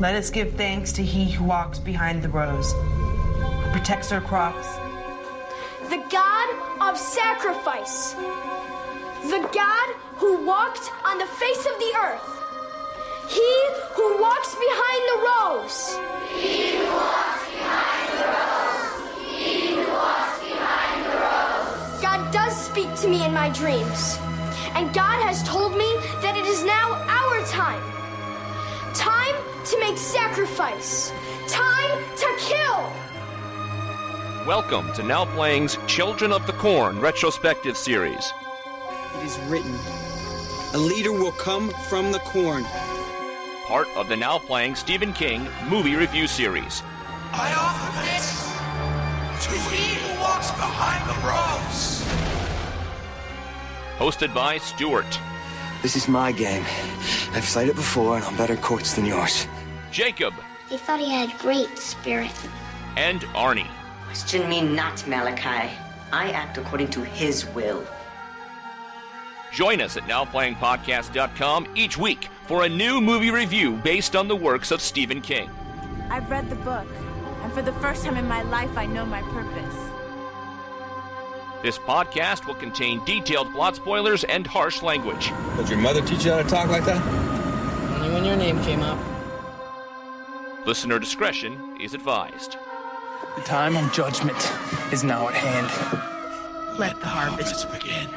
Let us give thanks to he who walks behind the rows, who protects our crops. The God of sacrifice. The God who walked on the face of the earth. He who walks behind the rows. He who walks behind the rows. He who walks behind the rows. God does speak to me in my dreams. And God has told me that it is now our time. Time to make sacrifice. Time to kill. Welcome to Now Playing's Children of the Corn retrospective series. It is written, a leader will come from the corn. Part of the Now Playing Stephen King movie review series. I offer this to he who walks behind the rows. Hosted by Stuart. This is my game. I've played it before and on better courts than yours. Jakob. He thought he had great spirit. And Arnie. Question me not, Malachi. I act according to his will. Join us at NowPlayingPodcast.com each week for a new movie review based on the works of Stephen King. I've read the book, and for the first time in my life, I know my purpose. This podcast will contain detailed plot spoilers and harsh language. Did your mother teach you how to talk like that? Only when your name came up. Listener discretion is advised. The time of judgment is now at hand. Let the harvest begin.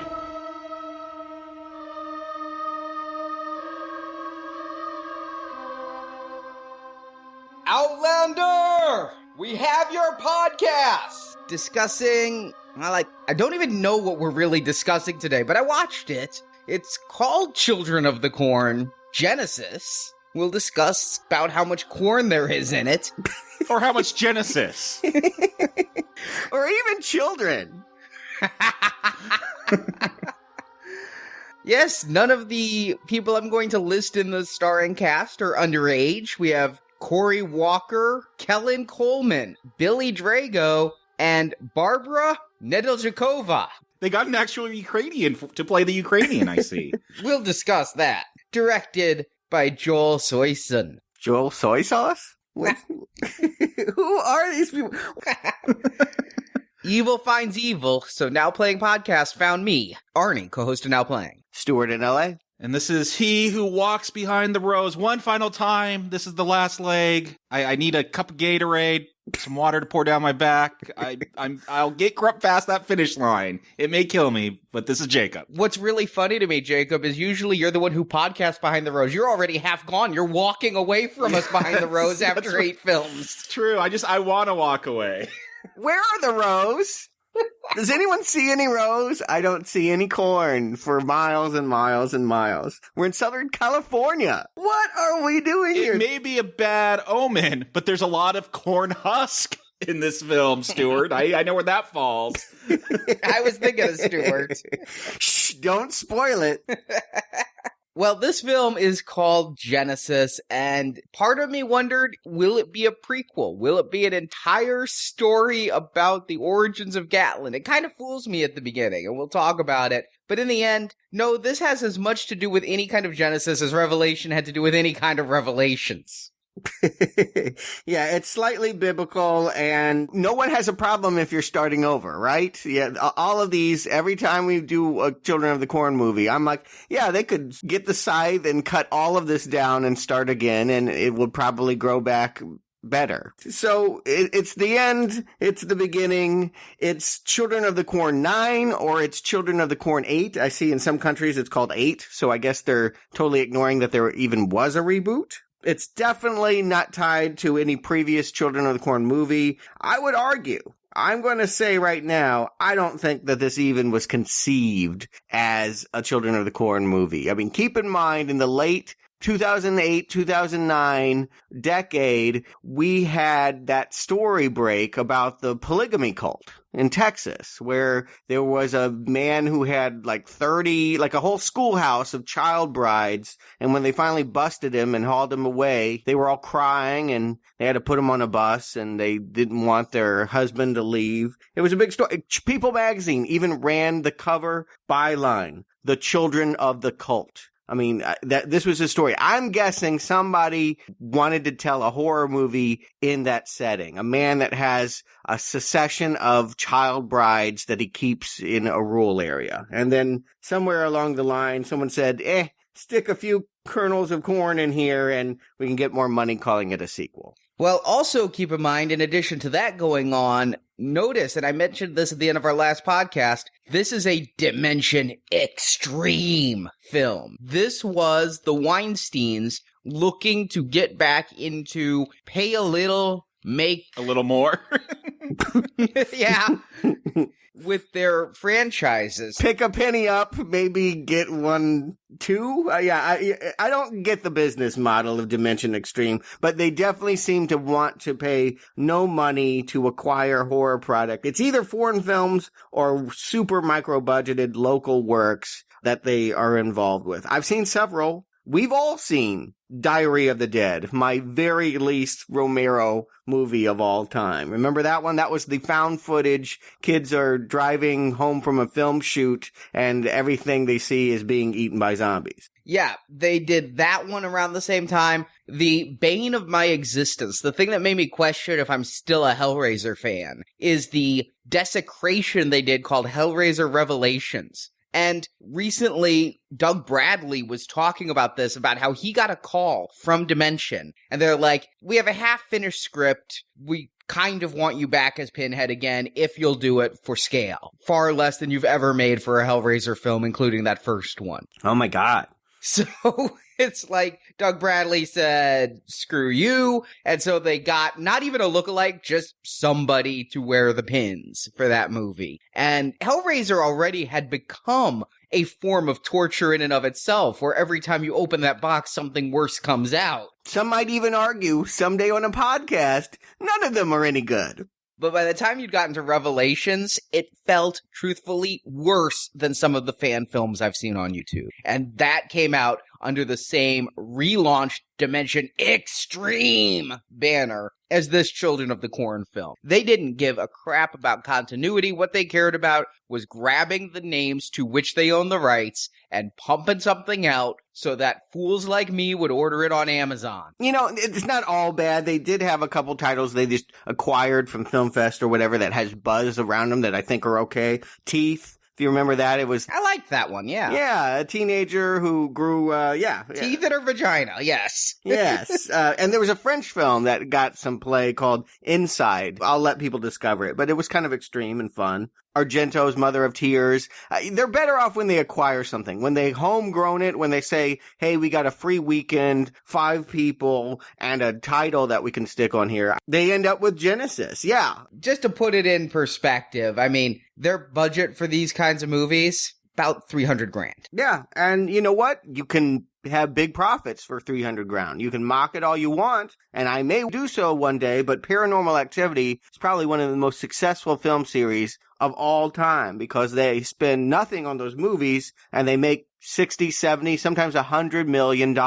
Outlander! We have your podcast! Discussing, I don't even know what we're really discussing today, but I watched it. It's called Children of the Corn, Genesis. We'll discuss about how much corn there is in it. Or how much Genesis. Or even children. Yes, none of the people I'm going to list in the starring cast are underage. We have Corey Walker, Kellen Coleman, Billy Drago, and Barbara Nedeljakova. They got an actual Ukrainian to play the Ukrainian, I see. We'll discuss that. Directed by Joel Soyson. Joel Soy Sauce? Who are these people? Evil finds evil, so Now Playing Podcast found me, Arnie, co-host of Now Playing. Stuart in LA. And this is he who walks behind the rows one final time. This is the last leg. I need a cup of Gatorade, some water to pour down my back. I'll get past that finish line. It may kill me, but this is Jacob. What's really funny to me, Jacob, is usually you're the one who podcasts behind the rows. You're already half gone. You're walking away from us behind the rows after 8 films. It's true. I want to walk away. Where are the rows? Does anyone see any rows? I don't see any corn for miles and miles and miles. We're in Southern California. What are we doing here? It may be a bad omen, but there's a lot of corn husk in this film, Stuart. I know where that falls. I was thinking of Stuart. Shh, don't spoil it. Well, this film is called Genesis, and part of me wondered, will it be a prequel? Will it be an entire story about the origins of Gatlin? It kind of fools me at the beginning, and we'll talk about it. But in the end, no, this has as much to do with any kind of Genesis as Revelation had to do with any kind of Revelations. Yeah, it's slightly biblical, and no one has a problem if you're starting over, right? Yeah, all of these, every time we do a Children of the Corn movie, I'm like, yeah, they could get the scythe and cut all of this down and start again, and it would probably grow back better. So it's the end, it's the beginning, it's Children of the Corn 9, or it's Children of the Corn 8. I see in some countries it's called 8, so I guess they're totally ignoring that there even was a reboot. It's definitely not tied to any previous Children of the Corn movie. I would argue, I'm going to say right now, I don't think that this even was conceived as a Children of the Corn movie. I mean, keep in mind, in the late 2008, 2009 decade, we had that story break about the polygamy cult in Texas, where there was a man who had like a whole schoolhouse of child brides. And when they finally busted him and hauled him away, they were all crying and they had to put him on a bus and they didn't want their husband to leave. It was a big story. People magazine even ran the cover byline, "The Children of the Cult." I mean, this was a story. I'm guessing somebody wanted to tell a horror movie in that setting. A man that has a succession of child brides that he keeps in a rural area. And then somewhere along the line, someone said, stick a few kernels of corn in here and we can get more money calling it a sequel. Well, also keep in mind, in addition to that going on, notice, and I mentioned this at the end of our last podcast, this is a Dimension Extreme film. This was the Weinsteins looking to get back into pay a little, make a little more. Yeah. With their franchises. Pick a penny up, maybe get one, two. I don't get the business model of Dimension Extreme, but they definitely seem to want to pay no money to acquire horror product. It's either foreign films or super micro-budgeted local works that they are involved with. I've seen several. We've all seen Diary of the Dead, my very least Romero movie of all time. Remember that one? That was the found footage. Kids are driving home from a film shoot and everything they see is being eaten by zombies. Yeah, they did that one around the same time. The bane of my existence, the thing that made me question if I'm still a Hellraiser fan, is the desecration they did called Hellraiser Revelations. And recently, Doug Bradley was talking about this, about how he got a call from Dimension. And they're like, we have a half-finished script. We kind of want you back as Pinhead again if you'll do it for scale. Far less than you've ever made for a Hellraiser film, including that first one. Oh my God. So it's like Doug Bradley said, screw you. And so they got not even a lookalike, just somebody to wear the pins for that movie. And Hellraiser already had become a form of torture in and of itself, where every time you open that box, something worse comes out. Some might even argue someday on a podcast, none of them are any good. But by the time you'd gotten to Revelations, it felt, truthfully, worse than some of the fan films I've seen on YouTube. And that came out under the same relaunched Dimension Extreme banner as this Children of the Corn film. They didn't give a crap about continuity. What they cared about was grabbing the names to which they own the rights and pumping something out so that fools like me would order it on Amazon. You know, it's not all bad. They did have a couple titles they just acquired from Film Fest or whatever that has buzz around them that I think are okay. Teeth. If you remember that, it was... I liked that one, yeah. Yeah, a teenager who grew, Teeth in her vagina, yes. Yes. And there was a French film that got some play called Inside. I'll let people discover it, but it was kind of extreme and fun. Argento's Mother of Tears. They're better off when they acquire something. When they homegrown it, when they say, hey, we got a free weekend, 5 people, and a title that we can stick on here, they end up with Genesis. Yeah. Just to put it in perspective, I mean, their budget for these kinds of movies, about $300,000. Yeah. And you know what? You can have big profits for $300,000. You can mock it all you want, and I may do so one day, but Paranormal Activity is probably one of the most successful film series of all time because they spend nothing on those movies and they make 60, 70, sometimes $100 million.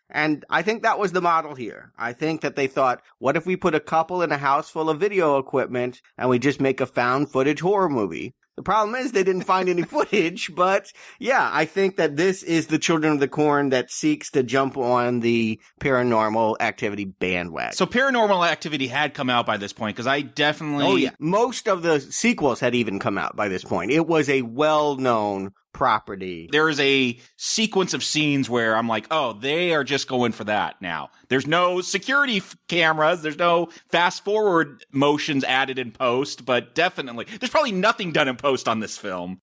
And I think that was the model here. I think that they thought, what if we put a couple in a house full of video equipment and we just make a found footage horror movie? The problem is they didn't find any footage, but yeah, I think that this is the Children of the Corn that seeks to jump on the Paranormal Activity bandwagon. So Paranormal Activity had come out by this point, because I definitely... Oh yeah, most of the sequels had even come out by this point. It was a well-known property. There is a sequence of scenes where I'm like, oh, they are just going for that now. There's no security cameras. There's no fast forward motions added in post, but definitely there's probably nothing done in post on this film.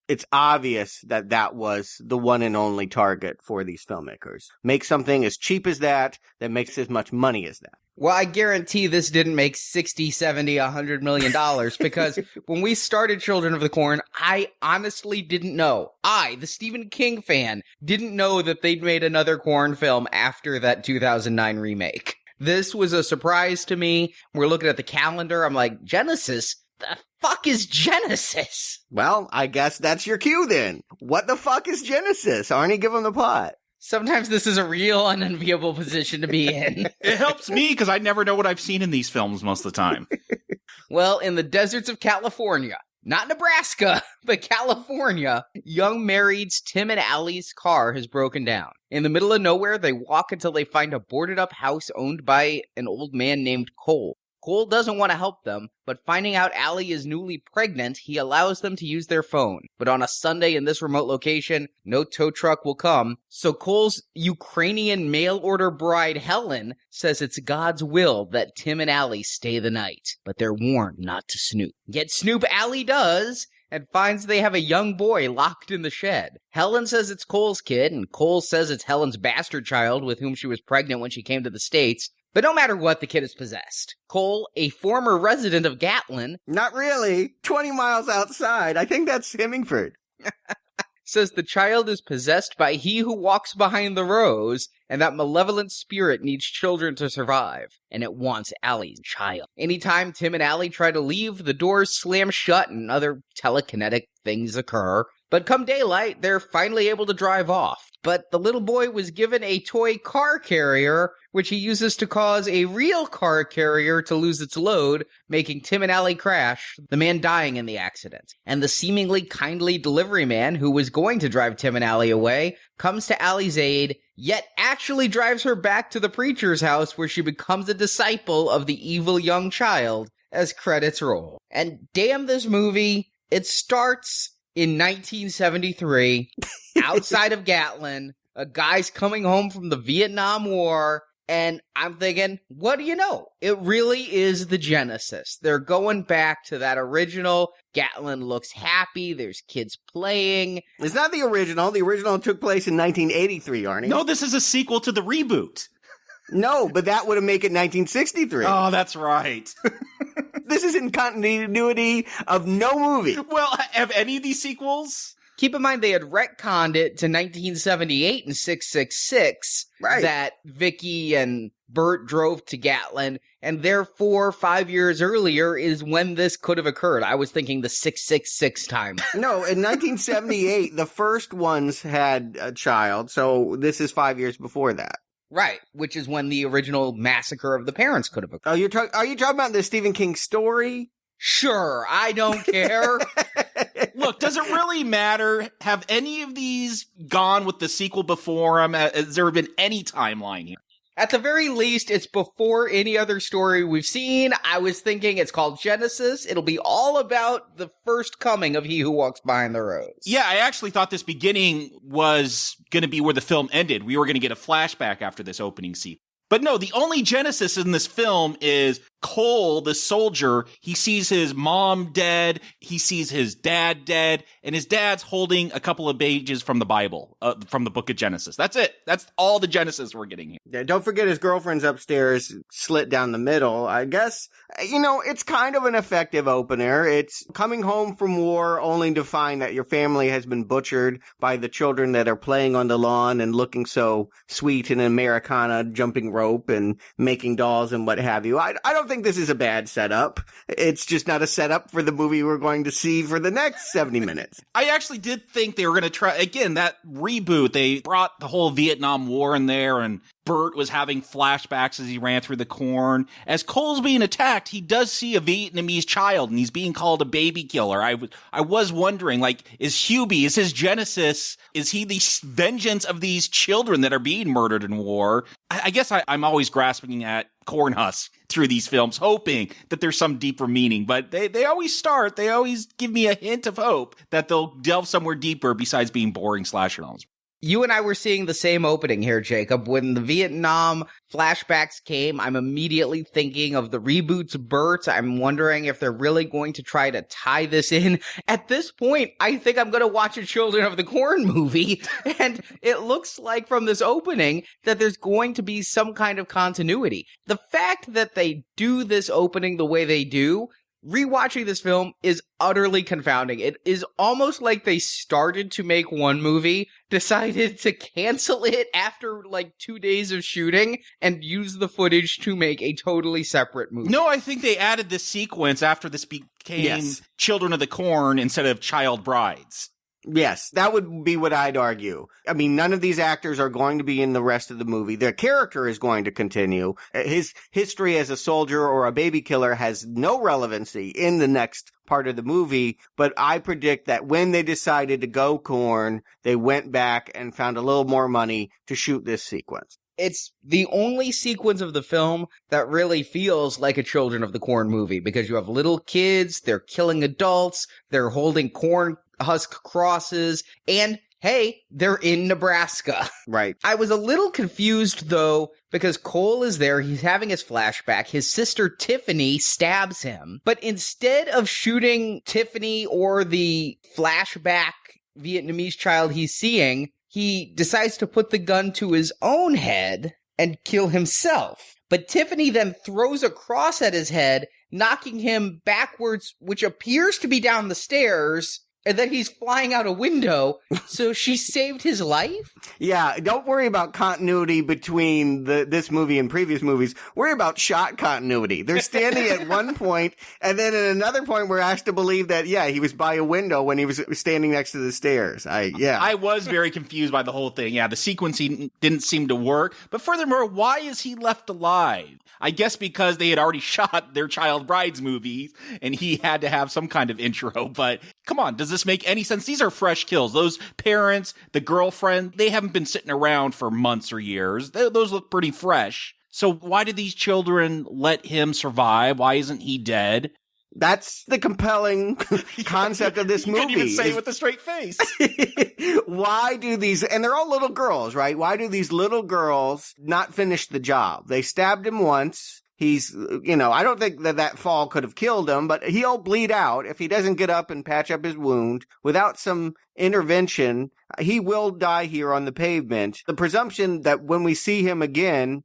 It's obvious that that was the one and only target for these filmmakers. Make something as cheap as that makes as much money as that. Well, I guarantee this didn't make $60, $70, $100 million because when we started Children of the Corn, I honestly didn't know. I, the Stephen King fan, didn't know that they'd made another Corn film after that 2009 remake. This was a surprise to me. We're looking at the calendar. I'm like, Genesis? The fuck is Genesis? Well, I guess that's your cue then. What the fuck is Genesis? Arnie, give them the plot. Sometimes this is a real unenviable position to be in. It helps me because I never know what I've seen in these films most of the time. Well, in the deserts of California, not Nebraska, but California, young marrieds Tim and Allie's car has broken down. In the middle of nowhere, they walk until they find a boarded-up house owned by an old man named Cole. Cole doesn't want to help them, but finding out Allie is newly pregnant, he allows them to use their phone. But on a Sunday in this remote location, no tow truck will come, so Cole's Ukrainian mail-order bride Helen says it's God's will that Tim and Allie stay the night, but they're warned not to snoop. Yet snoop Allie does, and finds they have a young boy locked in the shed. Helen says it's Cole's kid, and Cole says it's Helen's bastard child with whom she was pregnant when she came to the States. But no matter what, the kid is possessed. Cole, a former resident of Gatlin... Not really. 20 miles outside. I think that's Hemingford. says the child is possessed by he who walks behind the rows, and that malevolent spirit needs children to survive, and it wants Allie's child. Anytime Tim and Allie try to leave, the doors slam shut and other telekinetic things occur. But come daylight, they're finally able to drive off. But the little boy was given a toy car carrier, which he uses to cause a real car carrier to lose its load, making Tim and Allie crash, the man dying in the accident. And the seemingly kindly delivery man, who was going to drive Tim and Allie away, comes to Allie's aid, yet actually drives her back to the preacher's house where she becomes a disciple of the evil young child, as credits roll. And damn this movie, it starts in 1973, outside of Gatlin, a guy's coming home from the Vietnam War, and I'm thinking, what do you know? It really is the genesis. They're going back to that original. Gatlin looks happy. There's kids playing. It's not the original. The original took place in 1983, Arnie. No, this is a sequel to the reboot. No, but that would have made it 1963. Oh, that's right. This is in continuity of no movie. Well, have any of these sequels? Keep in mind they had retconned it to 1978 and 666, right, that Vicky and Bert drove to Gatlin, and therefore 5 years earlier is when this could have occurred. I was thinking the 666 time. No, in 1978, the first ones had a child, so this is 5 years before that. Right, which is when the original massacre of the parents could have occurred. Are you talking about the Stephen King story? Sure, I don't care. Look, does it really matter? Have any of these gone with the sequel before them? Has there been any timeline here? At the very least, it's before any other story we've seen. I was thinking it's called Genesis. It'll be all about the first coming of He Who Walks Behind the Rows. Yeah, I actually thought this beginning was going to be where the film ended. We were going to get a flashback after this opening scene. But no, the only Genesis in this film is Cole, the soldier. He sees his mom dead, he sees his dad dead, and his dad's holding a couple of pages from the Bible, from the book of Genesis. That's it. That's all the Genesis we're getting here. Yeah, don't forget his girlfriend's upstairs, slit down the middle. I guess, it's kind of an effective opener. It's coming home from war only to find that your family has been butchered by the children that are playing on the lawn and looking so sweet in Americana, jumping rope and making dolls and what have you. I don't think this is a bad setup. It's just not a setup for the movie we're going to see for the next 70 minutes. I actually did think they were going to try, again, that reboot, they brought the whole Vietnam War in there, and Bert was having flashbacks as he ran through the corn. As Cole's being attacked, he does see a Vietnamese child, and he's being called a baby killer. I was wondering, is Hubie, is his Genesis, is he the vengeance of these children that are being murdered in war? I guess I'm always grasping at corn husks through these films, hoping that there's some deeper meaning. But they always give me a hint of hope that they'll delve somewhere deeper besides being boring slasher films. You and I were seeing the same opening here, Jacob. When the Vietnam flashbacks came, I'm immediately thinking of the reboot's Bert. I'm wondering if they're really going to try to tie this in. At this point, I think I'm going to watch a Children of the Corn movie, and it looks like from this opening that there's going to be some kind of continuity. The fact that they do this opening the way they do, rewatching this film is utterly confounding. It is almost like they started to make one movie, decided to cancel it after 2 days of shooting, and use the footage to make a totally separate movie. No, I think they added this sequence after this became Children of the Corn instead of Child Brides. Yes, that would be what I'd argue. I mean, none of these actors are going to be in the rest of the movie. Their character is going to continue. His history as a soldier or a baby killer has no relevancy in the next part of the movie, but I predict that when they decided to go corn, they went back and found a little more money to shoot this sequence. It's the only sequence of the film that really feels like a Children of the Corn movie, because you have little kids, they're killing adults, they're holding corn husk crosses, and hey, they're in Nebraska. Right. I was a little confused, though, because Cole is there, he's having his flashback, his sister Tiffany stabs him, but instead of shooting Tiffany or the flashback Vietnamese child he's seeing, he decides to put the gun to his own head and kill himself. But Tiffany then throws a cross at his head, knocking him backwards, which appears to be down the stairs, and then he's flying out a window, so she saved his life? Yeah, don't worry about continuity between this movie and previous movies. Worry about shot continuity. They're standing at one point, and then at another point we're asked to believe that, yeah, he was by a window when he was standing next to the stairs. I was very confused by the whole thing. Yeah, the sequencing didn't seem to work. But furthermore, why is he left alive? I guess because they had already shot their Child Brides movies, and he had to have some kind of intro. But come on, does this make any sense? These are fresh kills. Those parents, the girlfriend, they haven't been sitting around for months or years. Those look pretty fresh. So why did these children let him survive? Why isn't he dead? That's the compelling concept of this movie. You can't even say it with a straight face. Why do these, and they're all little girls, right? Why do these little girls not finish the job? They stabbed him once. He's, I don't think that fall could have killed him, but he'll bleed out. If he doesn't get up and patch up his wound without some intervention, he will die here on the pavement. The presumption that when we see him again,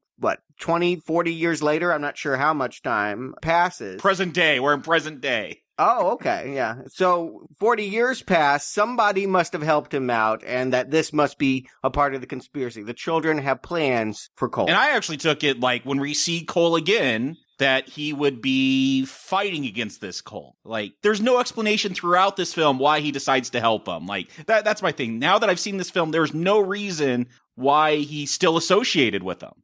20, 40 years later, I'm not sure how much time passes. Present day. We're in present day. Oh, okay, yeah. So 40 years pass, somebody must have helped him out, and that this must be a part of the conspiracy. The children have plans for Cole. And I actually took it like when we see Cole again, that he would be fighting against this Cole. Like, there's no explanation throughout this film why he decides to help him. Like, that's my thing. Now that I've seen this film, there's no reason why he's still associated with them.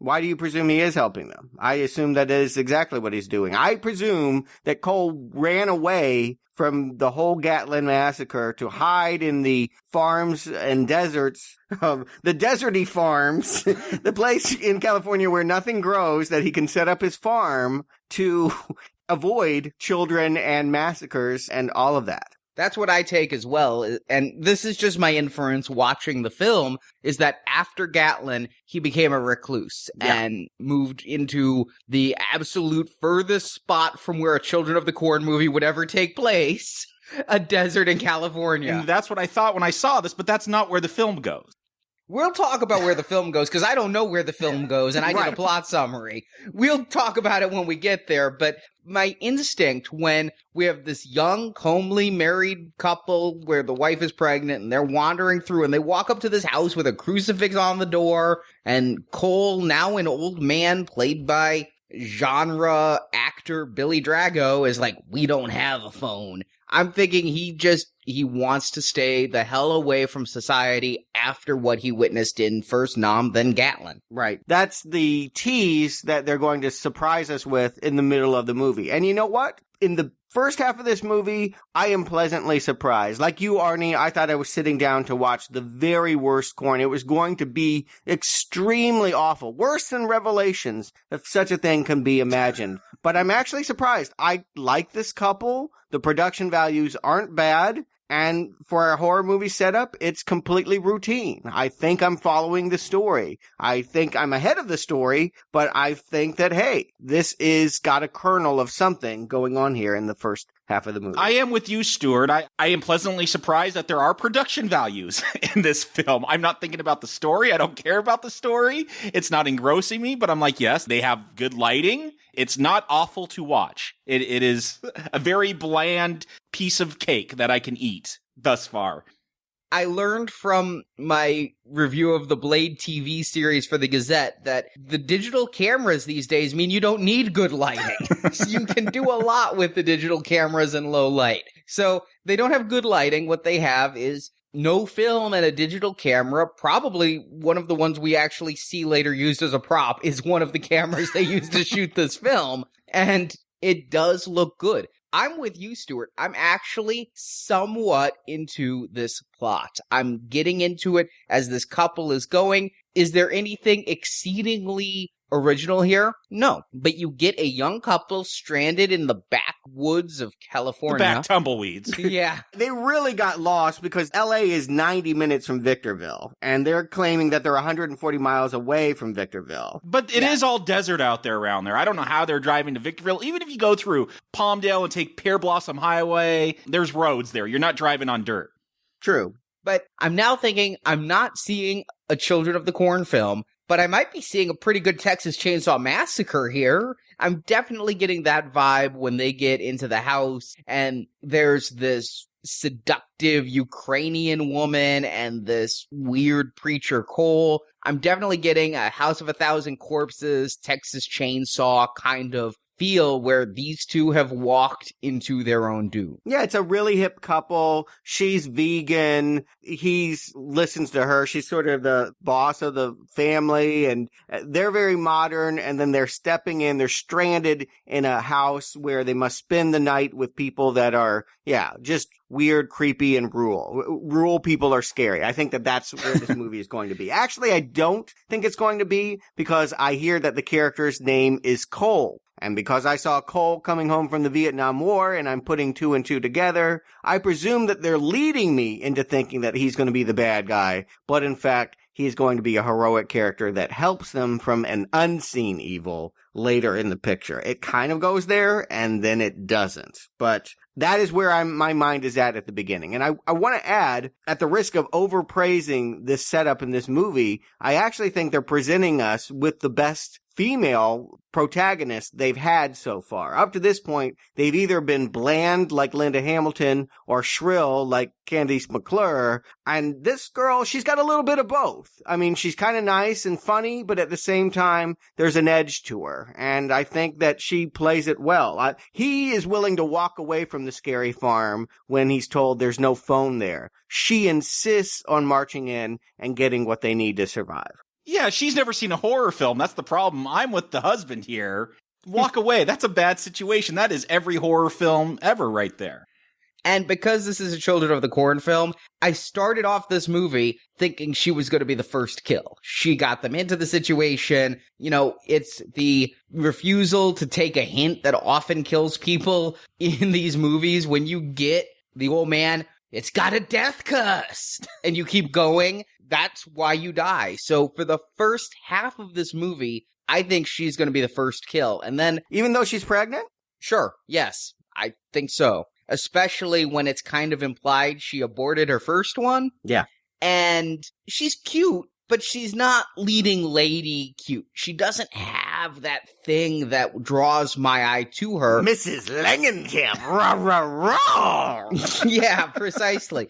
Why do you presume he is helping them? I assume that is exactly what he's doing. I presume that Cole ran away from the whole Gatlin massacre to hide in the farms and deserts of the deserty farms, the place in California where nothing grows, that he can set up his farm to avoid children and massacres and all of that. That's what I take as well, and this is just my inference watching the film, is that after Gatlin, he became a recluse and moved into the absolute furthest spot from where a Children of the Corn movie would ever take place, a desert in California. And that's what I thought when I saw this, but that's not where the film goes. We'll talk about where the film goes, because I don't know where the film goes, and I did a plot summary. We'll talk about it when we get there, but my instinct when we have this young, homely, married couple where the wife is pregnant, and they're wandering through, and they walk up to this house with a crucifix on the door, and Cole, now an old man, played by genre actor Billy Drago, is like, we don't have a phone. I'm thinking he wants to stay the hell away from society after what he witnessed in first Nam, then Gatlin. Right. That's the tease that they're going to surprise us with in the middle of the movie. And you know what? In the first half of this movie, I am pleasantly surprised. Like you, Arnie, I thought I was sitting down to watch the very worst corn. It was going to be extremely awful. Worse than Revelations, if such a thing can be imagined. But I'm actually surprised. I like this couple. The production values aren't bad. And for a horror movie setup, it's completely routine. I think I'm following the story. I think I'm ahead of the story, but I think that, hey, this is got a kernel of something going on here in the first half of the movie. I am with you, Stuart. I am pleasantly surprised that there are production values in this film. I'm not thinking about the story. I don't care about the story. It's not engrossing me, but I'm like, yes, they have good lighting. It's not awful to watch. It is a very bland piece of cake that I can eat thus far. I learned from my review of the Blade TV series for the Gazette that the digital cameras these days mean you don't need good lighting. So you can do a lot with the digital cameras in low light. So they don't have good lighting. What they have is no film and a digital camera. Probably one of the ones we actually see later used as a prop is one of the cameras they used to shoot this film. And it does look good. I'm with you, Stuart. I'm actually somewhat into this plot. I'm getting into it as this couple is going. Is there anything exceedingly original here? No. But you get a young couple stranded in the backwoods of California. The back tumbleweeds. Yeah. They really got lost because LA is 90 minutes from Victorville, and they're claiming that they're 140 miles away from Victorville. But it is all desert out there around there. I don't know how they're driving to Victorville. Even if you go through Palmdale and take Pear Blossom Highway, there's roads there. You're not driving on dirt. True. But I'm now thinking I'm not seeing a Children of the Corn film, but I might be seeing a pretty good Texas Chainsaw Massacre here. I'm definitely getting that vibe when they get into the house and there's this seductive Ukrainian woman and this weird preacher Cole. I'm definitely getting a House of a Thousand Corpses, Texas Chainsaw kind of feel where these two have walked into their own doom. Yeah, it's a really hip couple. She's vegan. He listens to her. She's sort of the boss of the family, and they're very modern, and then they're stepping in. They're stranded in a house where they must spend the night with people that are, just weird, creepy, and rural. Rural people are scary. I think that that's where this movie is going to be. Actually, I don't think it's going to be because I hear that the character's name is Cole. And because I saw Cole coming home from the Vietnam War and I'm putting two and two together, I presume that they're leading me into thinking that he's going to be the bad guy. But in fact, he's going to be a heroic character that helps them from an unseen evil later in the picture. It kind of goes there and then it doesn't. But that is where my mind is at the beginning. And I want to add, at the risk of overpraising this setup in this movie, I actually think they're presenting us with the best female protagonist they've had so far. Up to this point, they've either been bland like Linda Hamilton or shrill like Candice McClure. And this girl, she's got a little bit of both. I mean, she's kind of nice and funny, but at the same time, there's an edge to her. And I think that she plays it well. He is willing to walk away from the scary farm when he's told there's no phone there. She insists on marching in and getting what they need to survive. Yeah, she's never seen a horror film. That's the problem. I'm with the husband here. Walk away. That's a bad situation. That is every horror film ever right there. And because this is a Children of the Corn film, I started off this movie thinking she was going to be the first kill. She got them into the situation. You know, it's the refusal to take a hint that often kills people in these movies. When you get the old man, it's got a death cuss, and you keep going, that's why you die. So for the first half of this movie, I think she's going to be the first kill. And then, even though she's pregnant? Sure. Yes, I think so. Especially when it's kind of implied she aborted her first one. Yeah. And she's cute, but she's not leading lady cute. She doesn't have that thing that draws my eye to her. Mrs. Langenkamp, rah, rah, rah. Yeah, precisely.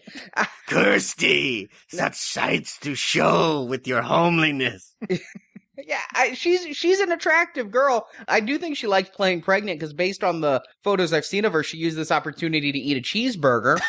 Kirsty, such sights to show with your homeliness. Yeah, she's an attractive girl. I do think she likes playing pregnant because based on the photos I've seen of her, she used this opportunity to eat a cheeseburger.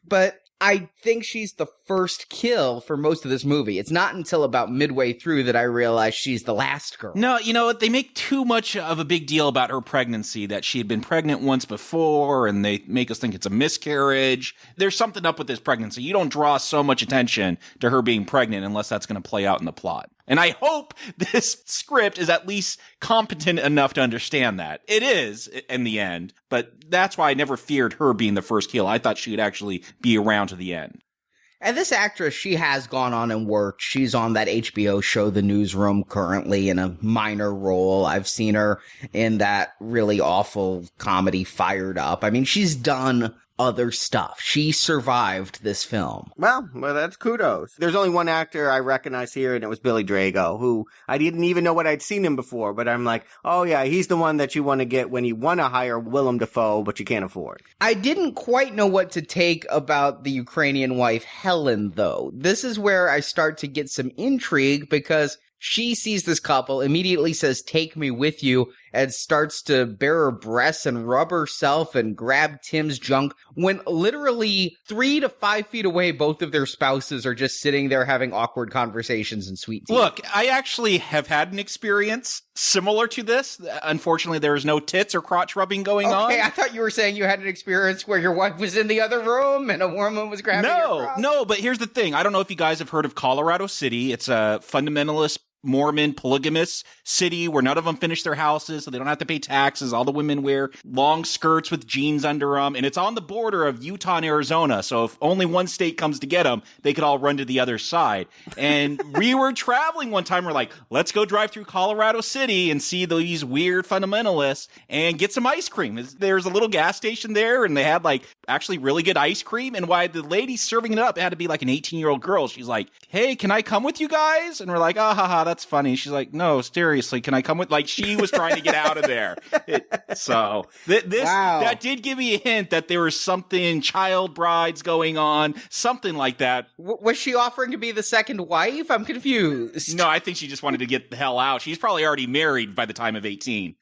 But I think she's the first kill for most of this movie. It's not until about midway through that I realize she's the last girl. No, you know what? They make too much of a big deal about her pregnancy, that she had been pregnant once before, and they make us think it's a miscarriage. There's something up with this pregnancy. You don't draw so much attention to her being pregnant unless that's going to play out in the plot. And I hope this script is at least competent enough to understand that. It is, in the end, but that's why I never feared her being the first kill. I thought she would actually be around to the end. And this actress, she has gone on and worked. She's on that HBO show, The Newsroom, currently in a minor role. I've seen her in that really awful comedy, Fired Up. I mean, she's done other stuff. She survived this film. Well, that's kudos. There's only one actor I recognize here, and it was Billy Drago, who I didn't even know what I'd seen him before, but I'm like, oh yeah, he's the one that you want to get when you want to hire Willem Dafoe, but you can't afford. I didn't quite know what to take about the Ukrainian wife, Helen, though. This is where I start to get some intrigue because she sees this couple, immediately says, "Take me with you," and starts to bare her breasts and rub herself and grab Tim's junk when literally 3 to 5 feet away, both of their spouses are just sitting there having awkward conversations and sweet tea. Look, I actually have had an experience similar to this. Unfortunately, there is no tits or crotch rubbing going on. Okay, I thought you were saying you had an experience where your wife was in the other room and a woman was grabbing your crotch. No, but here's the thing. I don't know if you guys have heard of Colorado City. It's a fundamentalist Mormon polygamous city where none of them finish their houses, so they don't have to pay taxes. All the women wear long skirts with jeans under them, and it's on the border of Utah and Arizona. So if only one state comes to get them, they could all run to the other side. And we were traveling one time. We're like, let's go drive through Colorado City and see these weird fundamentalists and get some ice cream. There's a little gas station there, and they had like actually really good ice cream. And while the lady serving it up, it had to be like an 18-year-old girl. She's like, hey, can I come with you guys? And we're like, ah, ha, ha, that's funny. She's like, no, seriously, can I come with? Like, she was trying to get out of there. That did give me a hint that there was something, child brides going on, something like that. Was she offering to be the second wife? I'm confused. No, I think she just wanted to get the hell out. She's probably already married by the time of 18.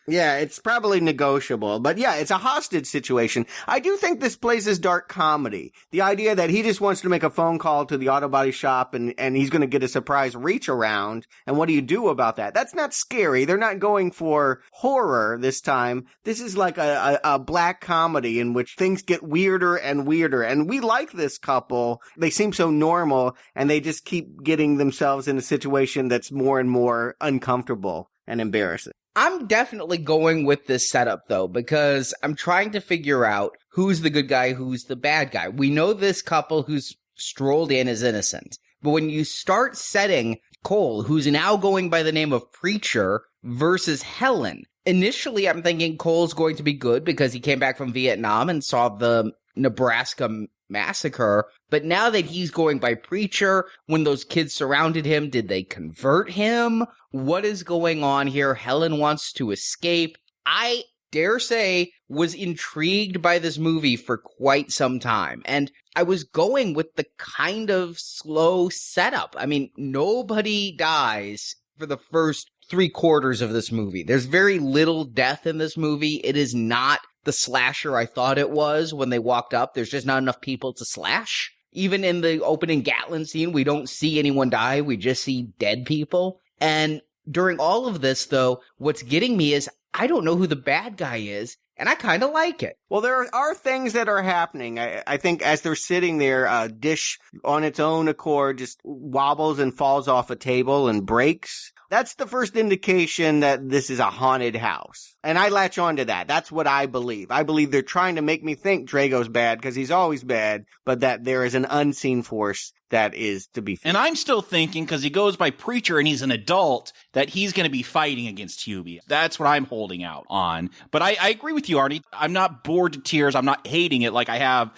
Yeah, it's probably negotiable. But yeah, it's a hostage situation. I do think this plays as dark comedy. The idea that he just wants to make a phone call to the auto body shop and he's going to get a surprise reach around. And what do you do about that? That's not scary. They're not going for horror this time. This is like a black comedy in which things get weirder and weirder. And we like this couple. They seem so normal and they just keep getting themselves in a situation that's more and more uncomfortable and embarrassing. I'm definitely going with this setup, though, because I'm trying to figure out who's the good guy, who's the bad guy. We know this couple who's strolled in is innocent. But when you start setting Cole, who's now going by the name of Preacher, versus Helen, initially I'm thinking Cole's going to be good because he came back from Vietnam and saw the Nebraska massacre. But now that he's going by Preacher, when those kids surrounded him, did they convert him? What is going on here? Helen wants to escape. I dare say was intrigued by this movie for quite some time. And I was going with the kind of slow setup. I mean, nobody dies for the first 3/4 of this movie. There's very little death in this movie. It is not the slasher I thought it was when they walked up. There's just not enough people to slash. Even in the opening Gatlin scene, we don't see anyone die. We just see dead people. And during all of this, though, what's getting me is I don't know who the bad guy is, and I kind of like it. Well, there are things that are happening. I think as they're sitting there, a dish on its own accord just wobbles and falls off a table and breaks. That's the first indication that this is a haunted house. And I latch on to that. That's what I believe. I believe they're trying to make me think Drago's bad because he's always bad, but that there is an unseen force that is to be feared. And I'm still thinking, because he goes by Preacher and he's an adult, that he's going to be fighting against Hubie. That's what I'm holding out on. But I agree with you, Arnie. I'm not bored to tears. I'm not hating it like I have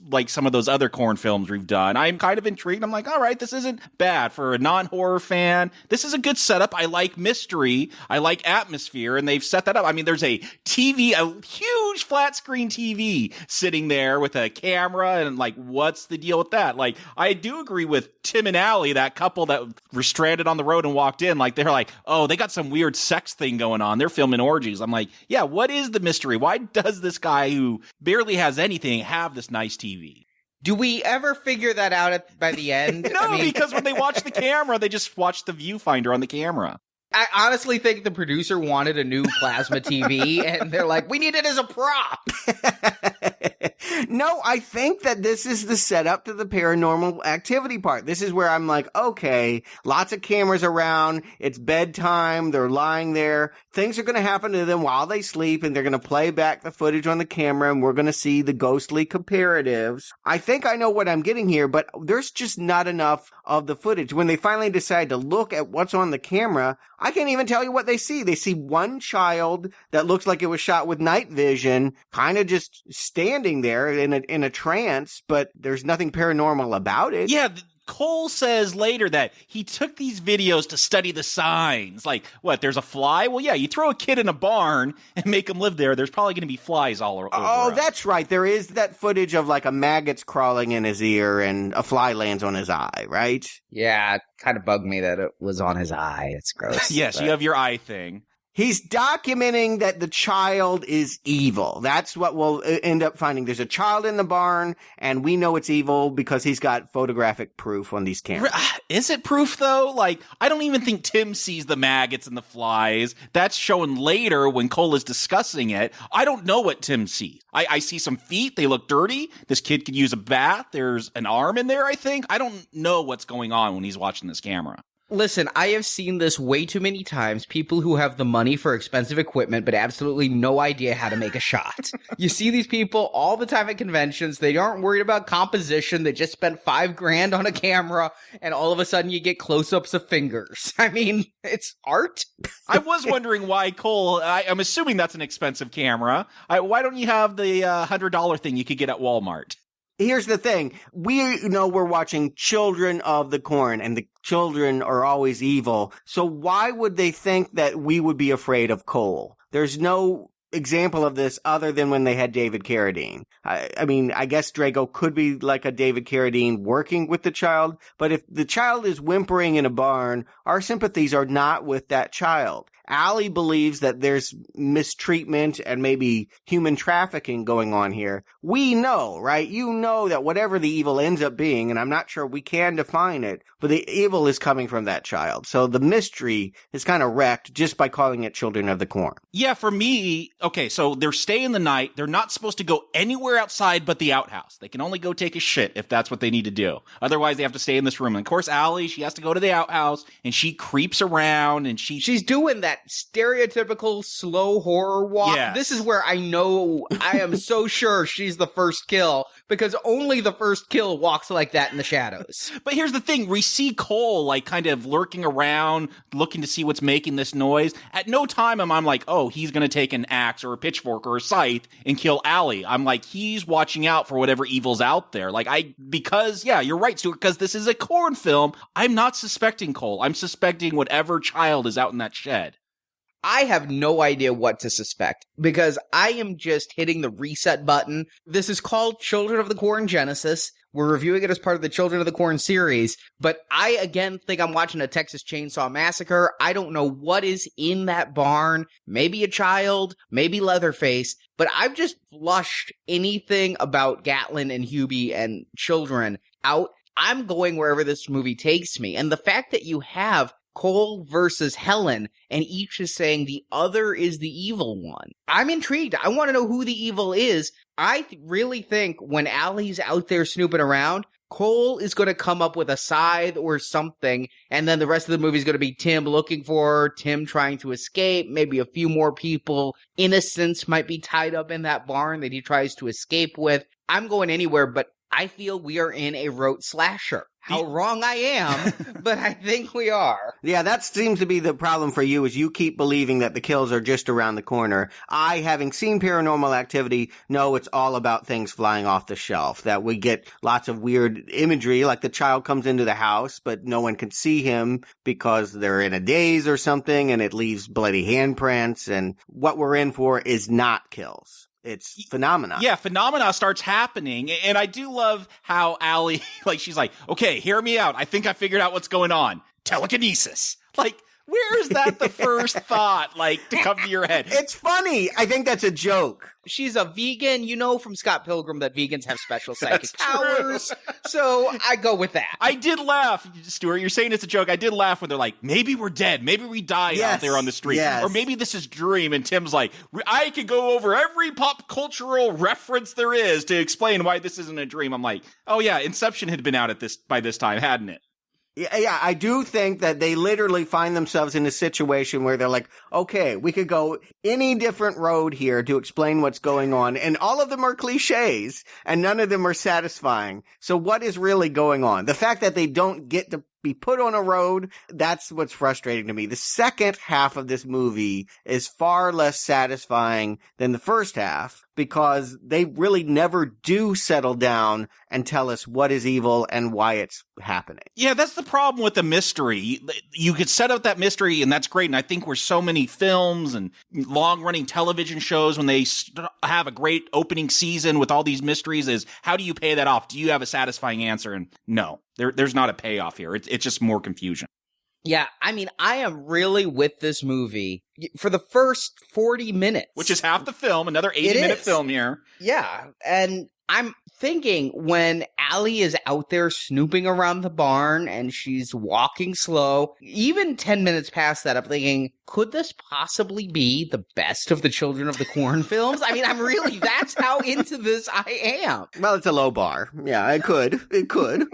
like some of those other Korn films we've done. I'm kind of intrigued. I'm like, all right, this isn't bad for a non-horror fan. This is a good setup. I like mystery. I like atmosphere, and they've set that up. I mean, there's a TV, a huge flat screen TV sitting there with a camera, and like, what's the deal with that? Like, I do agree with Tim and Allie, that couple that were stranded on the road and walked in. Like, they're like, oh, they got some weird sex thing going on. They're filming orgies. I'm like, yeah, what is the mystery? Why does this guy who barely has anything have this nice TV? Do we ever figure that out by the end? No, because when they watch the camera, they just watch the viewfinder on the camera. I honestly think the producer wanted a new plasma TV, and they're like, we need it as a prop. No, I think that this is the setup to the paranormal activity part. This is where I'm like, okay, lots of cameras around. It's bedtime. They're lying there. Things are going to happen to them while they sleep, and they're going to play back the footage on the camera, and we're going to see the ghostly comparatives. I think I know what I'm getting here, but there's just not enough of the footage. When they finally decide to look at what's on the camera, I can't even tell you what they see. They see one child that looks like it was shot with night vision, kind of just standing there in a trance, but there's nothing paranormal about it. Yeah, Cole says later that he took these videos to study the signs. Like, what, there's a fly? Well, yeah, you throw a kid in a barn and make him live there, there's probably going to be flies all over. Oh, that's right. There is that footage of like a maggot's crawling in his ear and a fly lands on his eye, right? Yeah, it kind of bugged me that it was on his eye. It's gross. Yes, you have your eye thing. He's documenting that the child is evil. That's what we'll end up finding. There's a child in the barn, and we know it's evil because he's got photographic proof on these cameras. Is it proof, though? Like, I don't even think Tim sees the maggots and the flies. That's shown later when Cole is discussing it. I don't know what Tim sees. I see some feet. They look dirty. This kid could use a bath. There's an arm in there, I think. I don't know what's going on when he's watching this camera. Listen, I have seen this way too many times. People who have the money for expensive equipment, but absolutely no idea how to make a shot. You see these people all the time at conventions. They aren't worried about composition. They just spent $5,000 on a camera, and all of a sudden you get close-ups of fingers. I mean, it's art. I was wondering why Cole, I'm assuming that's an expensive camera. Why don't you have the $100 thing you could get at Walmart? Here's the thing. We know we're watching Children of the Corn, and the children are always evil. So why would they think that we would be afraid of Cole? There's no example of this other than when they had David Carradine. I mean, I guess Drago could be like a David Carradine working with the child, but if the child is whimpering in a barn, our sympathies are not with that child. Allie believes that there's mistreatment and maybe human trafficking going on here. We know, right? You know that whatever the evil ends up being, and I'm not sure we can define it, but the evil is coming from that child. So the mystery is kind of wrecked just by calling it Children of the Corn. Yeah, for me, okay, so they're staying the night. They're not supposed to go anywhere outside but the outhouse. They can only go take a shit if that's what they need to do. Otherwise, they have to stay in this room. And of course, Allie, she has to go to the outhouse, and she creeps around, and she's doing that stereotypical slow horror walk. Yes. This is where I know I am so sure she's the first kill, because only the first kill walks like that in the shadows. But here's the thing. We see Cole like kind of lurking around, looking to see what's making this noise. At no time am I like, oh, he's going to take an axe or a pitchfork or a scythe and kill Allie. I'm like, he's watching out for whatever evil's out there. Because you're right, Stuart, because this is a Corn film, I'm not suspecting Cole. I'm suspecting whatever child is out in that shed. I have no idea what to suspect, because I am just hitting the reset button. This is called Children of the Corn Genesis. We're reviewing it as part of the Children of the Corn series, but I again think I'm watching a Texas Chainsaw Massacre. I don't know what is in that barn. Maybe a child, maybe Leatherface, but I've just flushed anything about Gatlin and Hubie and children out. I'm going wherever this movie takes me, and the fact that you have Cole versus Helen, and each is saying the other is the evil one. I'm intrigued. I want to know who the evil is. I really think when Allie's out there snooping around, Cole is going to come up with a scythe or something, and then the rest of the movie is going to be Tim looking for her, Tim trying to escape, maybe a few more people. Innocents might be tied up in that barn that he tries to escape with. I'm going anywhere, but I feel we are in a rote slasher. How wrong I am, but I think we are. Yeah, that seems to be the problem for you, is you keep believing that the kills are just around the corner. I, having seen Paranormal Activity, know it's all about things flying off the shelf, that we get lots of weird imagery, like the child comes into the house, but no one can see him because they're in a daze or something, and it leaves bloody handprints, and what we're in for is not kills. It's phenomena. Yeah, phenomena starts happening. And I do love how Allie, she's like, okay, hear me out. I think I figured out what's going on. Telekinesis. Where is that the first thought, to come to your head? It's funny. I think that's a joke. She's a vegan. You know from Scott Pilgrim that vegans have special psychic powers. So I go with that. I did laugh, Stuart. You're saying it's a joke. I did laugh when they're like, maybe we're dead. Maybe we died out there on the street. Yes. Or maybe this is dream. And Tim's like, I could go over every pop cultural reference there is to explain why this isn't a dream. I'm like, oh yeah, Inception had been out by this time, hadn't it? Yeah, I do think that they literally find themselves in a situation where they're like, okay, we could go any different road here to explain what's going on. And all of them are cliches and none of them are satisfying. So what is really going on? The fact that they don't get to be put on a road, that's what's frustrating to me. The second half of this movie is far less satisfying than the first half, because they really never do settle down and tell us what is evil and why it's happening. Yeah, that's the problem with the mystery. You could set up that mystery, and that's great. And I think where so many films and long-running television shows, when they have a great opening season with all these mysteries, is how do you pay that off? Do you have a satisfying answer? And no, there's not a payoff here. It's just more confusion. Yeah, I mean, I am really with this movie for the first 40 minutes. Which is half the film, another 80-minute film here. Yeah, and I'm thinking when Allie is out there snooping around the barn and she's walking slow, even 10 minutes past that, I'm thinking, could this possibly be the best of the Children of the Corn films? I mean, that's how into this I am. Well, it's a low bar. Yeah, it could. It could.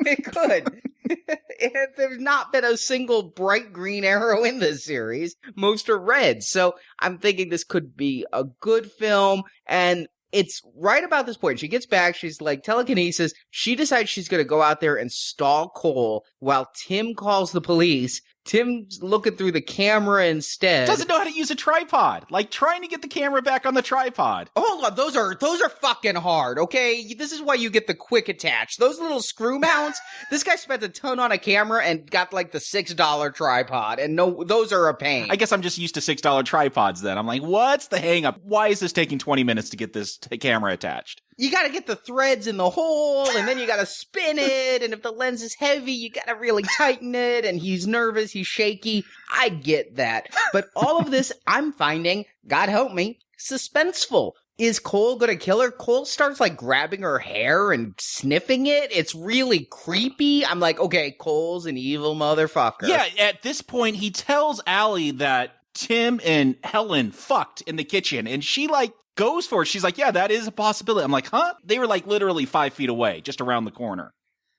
There's not been a single bright green arrow in this series. Most are red. So I'm thinking this could be a good film. And it's right about this point. She gets back. She's like telekinesis. She decides she's going to go out there and stall Cole while Tim calls the police. Tim's looking through the camera instead. Doesn't know how to use a tripod. Like trying to get the camera back on the tripod. Hold on, those are fucking hard, okay? This is why you get the quick attach. Those little screw mounts, this guy spent a ton on a camera and got like the $6 tripod, and no, those are a pain. I guess I'm just used to $6 tripods then. I'm like, what's the hang up? Why is this taking 20 minutes to get this camera attached? You gotta get the threads in the hole, and then you gotta spin it, and if the lens is heavy, you gotta really tighten it, and he's nervous, he's shaky. I get that. But all of this, I'm finding, God help me, suspenseful. Is Cole gonna kill her? Cole starts like grabbing her hair and sniffing it. It's really creepy. I'm like, okay, Cole's an evil motherfucker. Yeah, at this point, he tells Allie that Tim and Helen fucked in the kitchen, and she like goes for it. She's like, yeah, that is a possibility. I'm like, huh? They were like literally 5 feet away, just around the corner.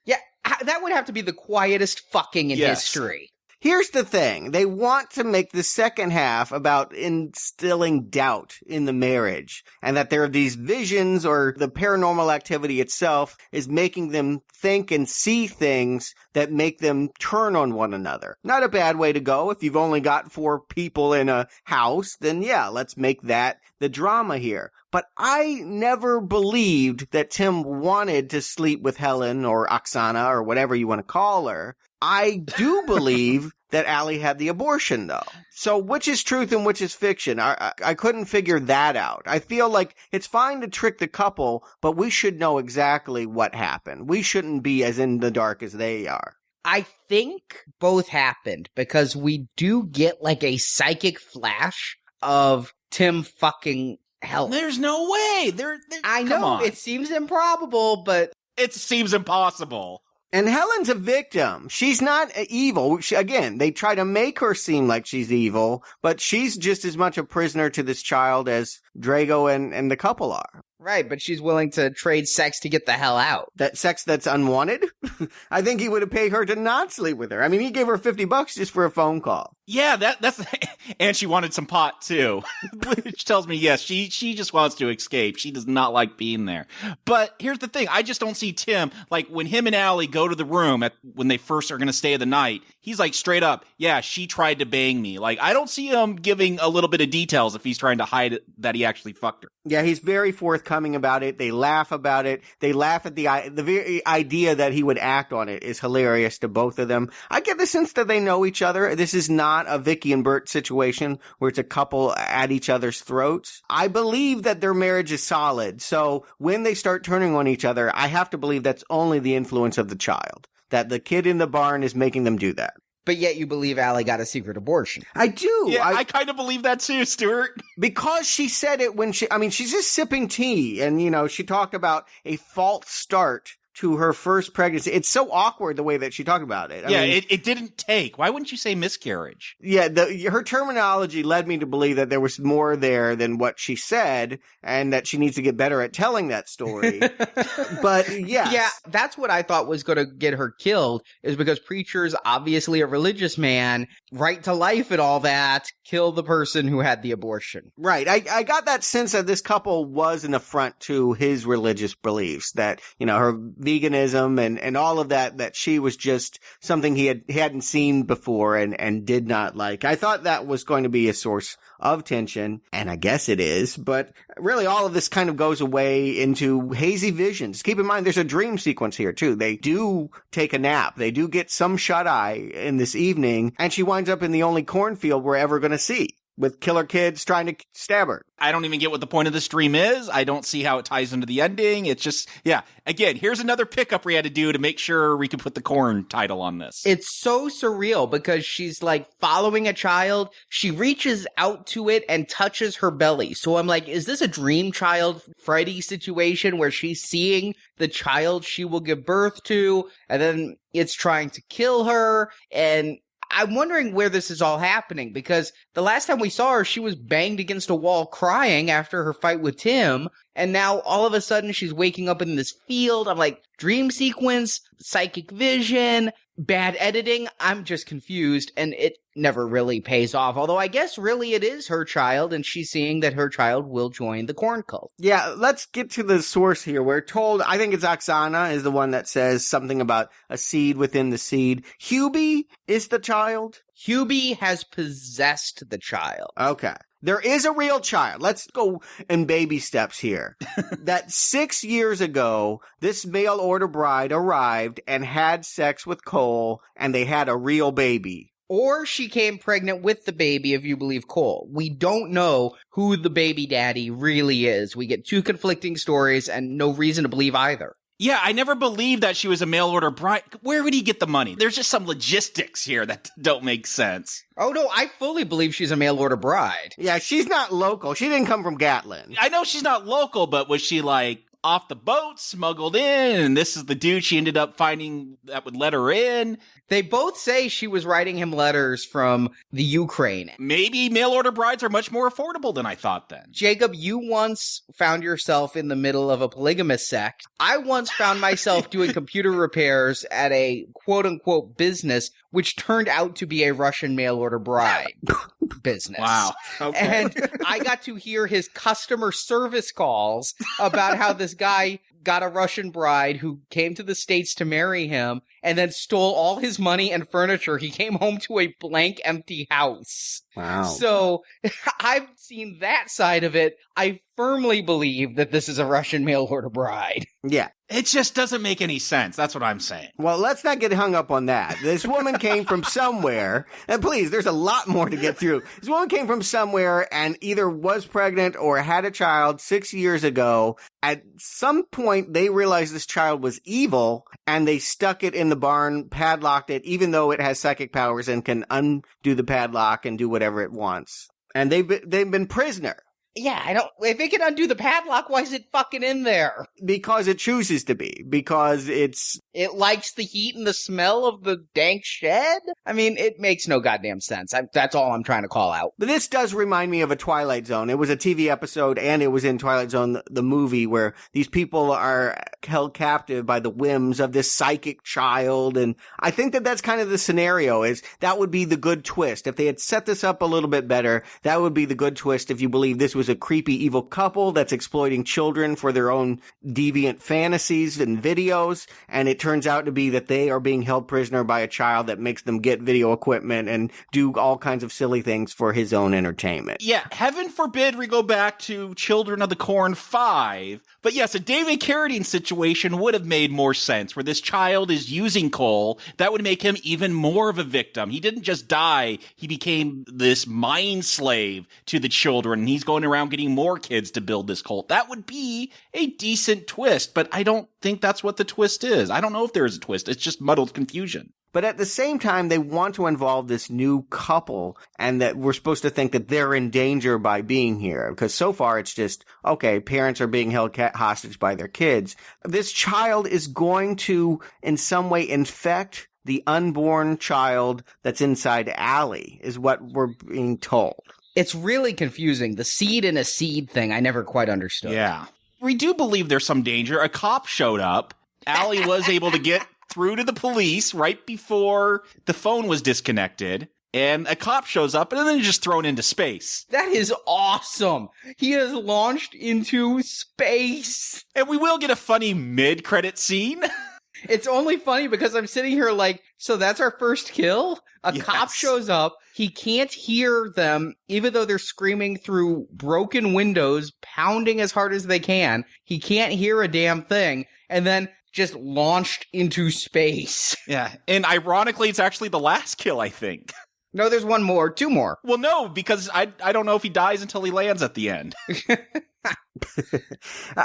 Yeah, that would have to be the quietest fucking in history. Here's the thing. They want to make the second half about instilling doubt in the marriage, and that there are these visions or the paranormal activity itself is making them think and see things that make them turn on one another. Not a bad way to go. If you've only got 4 people in a house, then yeah, let's make that the drama here. But I never believed that Tim wanted to sleep with Helen or Oksana or whatever you want to call her. I do believe that Allie had the abortion, though. So which is truth and which is fiction? I couldn't figure that out. I feel like it's fine to trick the couple, but we should know exactly what happened. We shouldn't be as in the dark as they are. I think both happened because we do get like a psychic flash of Tim fucking Helen. There's no way. I know, it seems improbable, but... It seems impossible. And Helen's a victim. She's not evil. Again, they try to make her seem like she's evil, but she's just as much a prisoner to this child as Drago and the couple are. Right, but she's willing to trade sex to get the hell out. That sex that's unwanted? I think he would have paid her to not sleep with her. I mean, he gave her $50 just for a phone call. Yeah, that's and she wanted some pot too, which tells me yes, she just wants to escape. She does not like being there. But here's the thing: I just don't see Tim like when him and Allie go to the room when they first are going to stay the night. He's like straight up, yeah, she tried to bang me. Like I don't see him giving a little bit of details if he's trying to hide it, that he actually fucked her. Yeah, he's very forthcoming about it. They laugh about it. They laugh at the very idea that he would act on it is hilarious to both of them. I get the sense that they know each other. This is not a Vicky and Bert situation where it's a couple at each other's throats. I believe that their marriage is solid. So when they start turning on each other, I have to believe that's only the influence of the child. That the kid in the barn is making them do that. But yet you believe Allie got a secret abortion. I do. Yeah, I kind of believe that too, Stuart. Because she said it when she's just sipping tea and, she talked about a false start to her first pregnancy. It's so awkward the way that she talked about it. It didn't take. Why wouldn't you say miscarriage? Yeah, her terminology led me to believe that there was more there than what she said and that she needs to get better at telling that story. But yes. Yeah, that's what I thought was going to get her killed is because Preacher's obviously a religious man, right to life and all that, kill the person who had the abortion. Right. I got that sense that this couple was an affront to his religious beliefs, that, her veganism and all of that she was just something he hadn't seen before and did not like. I thought that was going to be a source of tension, and I guess it is, but really all of this kind of goes away into hazy visions. Keep in mind, there's a dream sequence here too. They do take a nap. They do get some shut-eye in this evening, and she winds up in the only cornfield we're ever going to see. with killer kids trying to stab her. I don't even get what the point of the stream is. I don't see how it ties into the ending. It's just, yeah. Again, here's another pickup we had to do to make sure we could put the corn title on this. It's so surreal because she's like following a child. She reaches out to it and touches her belly. So I'm like, is this a dream child Freddy situation where she's seeing the child she will give birth to and then it's trying to kill her? And I'm wondering where this is all happening because the last time we saw her, she was banged against a wall crying after her fight with Tim. And now all of a sudden she's waking up in this field. I'm like, dream sequence, psychic vision, bad editing. I'm just confused and it never really pays off. Although I guess really it is her child and she's seeing that her child will join the corn cult. Yeah, let's get to the source here. We're told, I think it's Oksana is the one that says something about a seed within the seed. Hubie is the child? Hubie has possessed the child. Okay. There is a real child. Let's go in baby steps here. That 6 years ago, this mail order bride arrived and had sex with Cole, and they had a real baby. Or she came pregnant with the baby, if you believe Cole. We don't know who the baby daddy really is. We get two conflicting stories and no reason to believe either. Yeah, I never believed that she was a mail order bride. Where would he get the money? There's just some logistics here that don't make sense. Oh, no, I fully believe she's a mail order bride. Yeah, she's not local. She didn't come from Gatlin. I know she's not local, but was she like off the boat, smuggled in, and this is the dude she ended up finding that would let her in? They both say she was writing him letters from the Ukraine. Maybe mail order brides are much more affordable than I thought then. Jacob, you once found yourself in the middle of a polygamous sect. I once found myself doing computer repairs at a quote-unquote business, which turned out to be a Russian mail order bride business. Wow. Okay. And I got to hear his customer service calls about how this guy got a Russian bride who came to the States to marry him and then stole all his money and furniture. He came home to a blank, empty house. Wow. So I've seen that side of it. I firmly believe that this is a Russian mail order bride. Yeah. It just doesn't make any sense. That's what I'm saying. Well, let's not get hung up on that. This woman came from somewhere, and please, there's a lot more to get through. This woman came from somewhere and either was pregnant or had a child 6 years ago. At some point, they realized this child was evil, and they stuck it in the barn, padlocked it, even though it has psychic powers and can undo the padlock and do whatever it wants. And they've been prisoner. Yeah, if it can undo the padlock, why is it fucking in there? Because it chooses to be. Because it likes the heat and the smell of the dank shed? I mean, it makes no goddamn sense. That's all I'm trying to call out. But this does remind me of a Twilight Zone. It was a TV episode and it was in Twilight Zone, the movie, where these people are held captive by the whims of this psychic child. And I think that that's kind of the scenario, is that would be the good twist. If they had set this up a little bit better, that would be the good twist if you believe this was a creepy evil couple that's exploiting children for their own deviant fantasies and videos, and it turns out to be that they are being held prisoner by a child that makes them get video equipment and do all kinds of silly things for his own entertainment. Yeah, heaven forbid we go back to Children of the Corn 5, but yes, a David Carradine situation would have made more sense, where this child is using Cole. That would make him even more of a victim. He didn't just die, he became this mind slave to the children, and he's going around getting more kids to build this cult. That would be a decent twist, but I don't think that's what the twist is. I don't know if there is a twist. It's just muddled confusion. But at the same time, they want to involve this new couple, and that we're supposed to think that they're in danger by being here. Because so far it's just, okay, parents are being held hostage by their kids. This child is going to, in some way, infect the unborn child that's inside Allie, is what we're being told. It's really confusing. The seed in a seed thing, I never quite understood. Yeah. We do believe there's some danger. A cop showed up. Allie was able to get through to the police right before the phone was disconnected. And a cop shows up, and then he's just thrown into space. That is awesome. He is launched into space. And we will get a funny mid-credit scene. It's only funny because I'm sitting here like, so that's our first kill? A cop shows up. He can't hear them, even though they're screaming through broken windows, pounding as hard as they can. He can't hear a damn thing. And then just launched into space. Yeah. And ironically, it's actually the last kill, I think. No, there's one more, two more. Well, no, because I don't know if he dies until he lands at the end.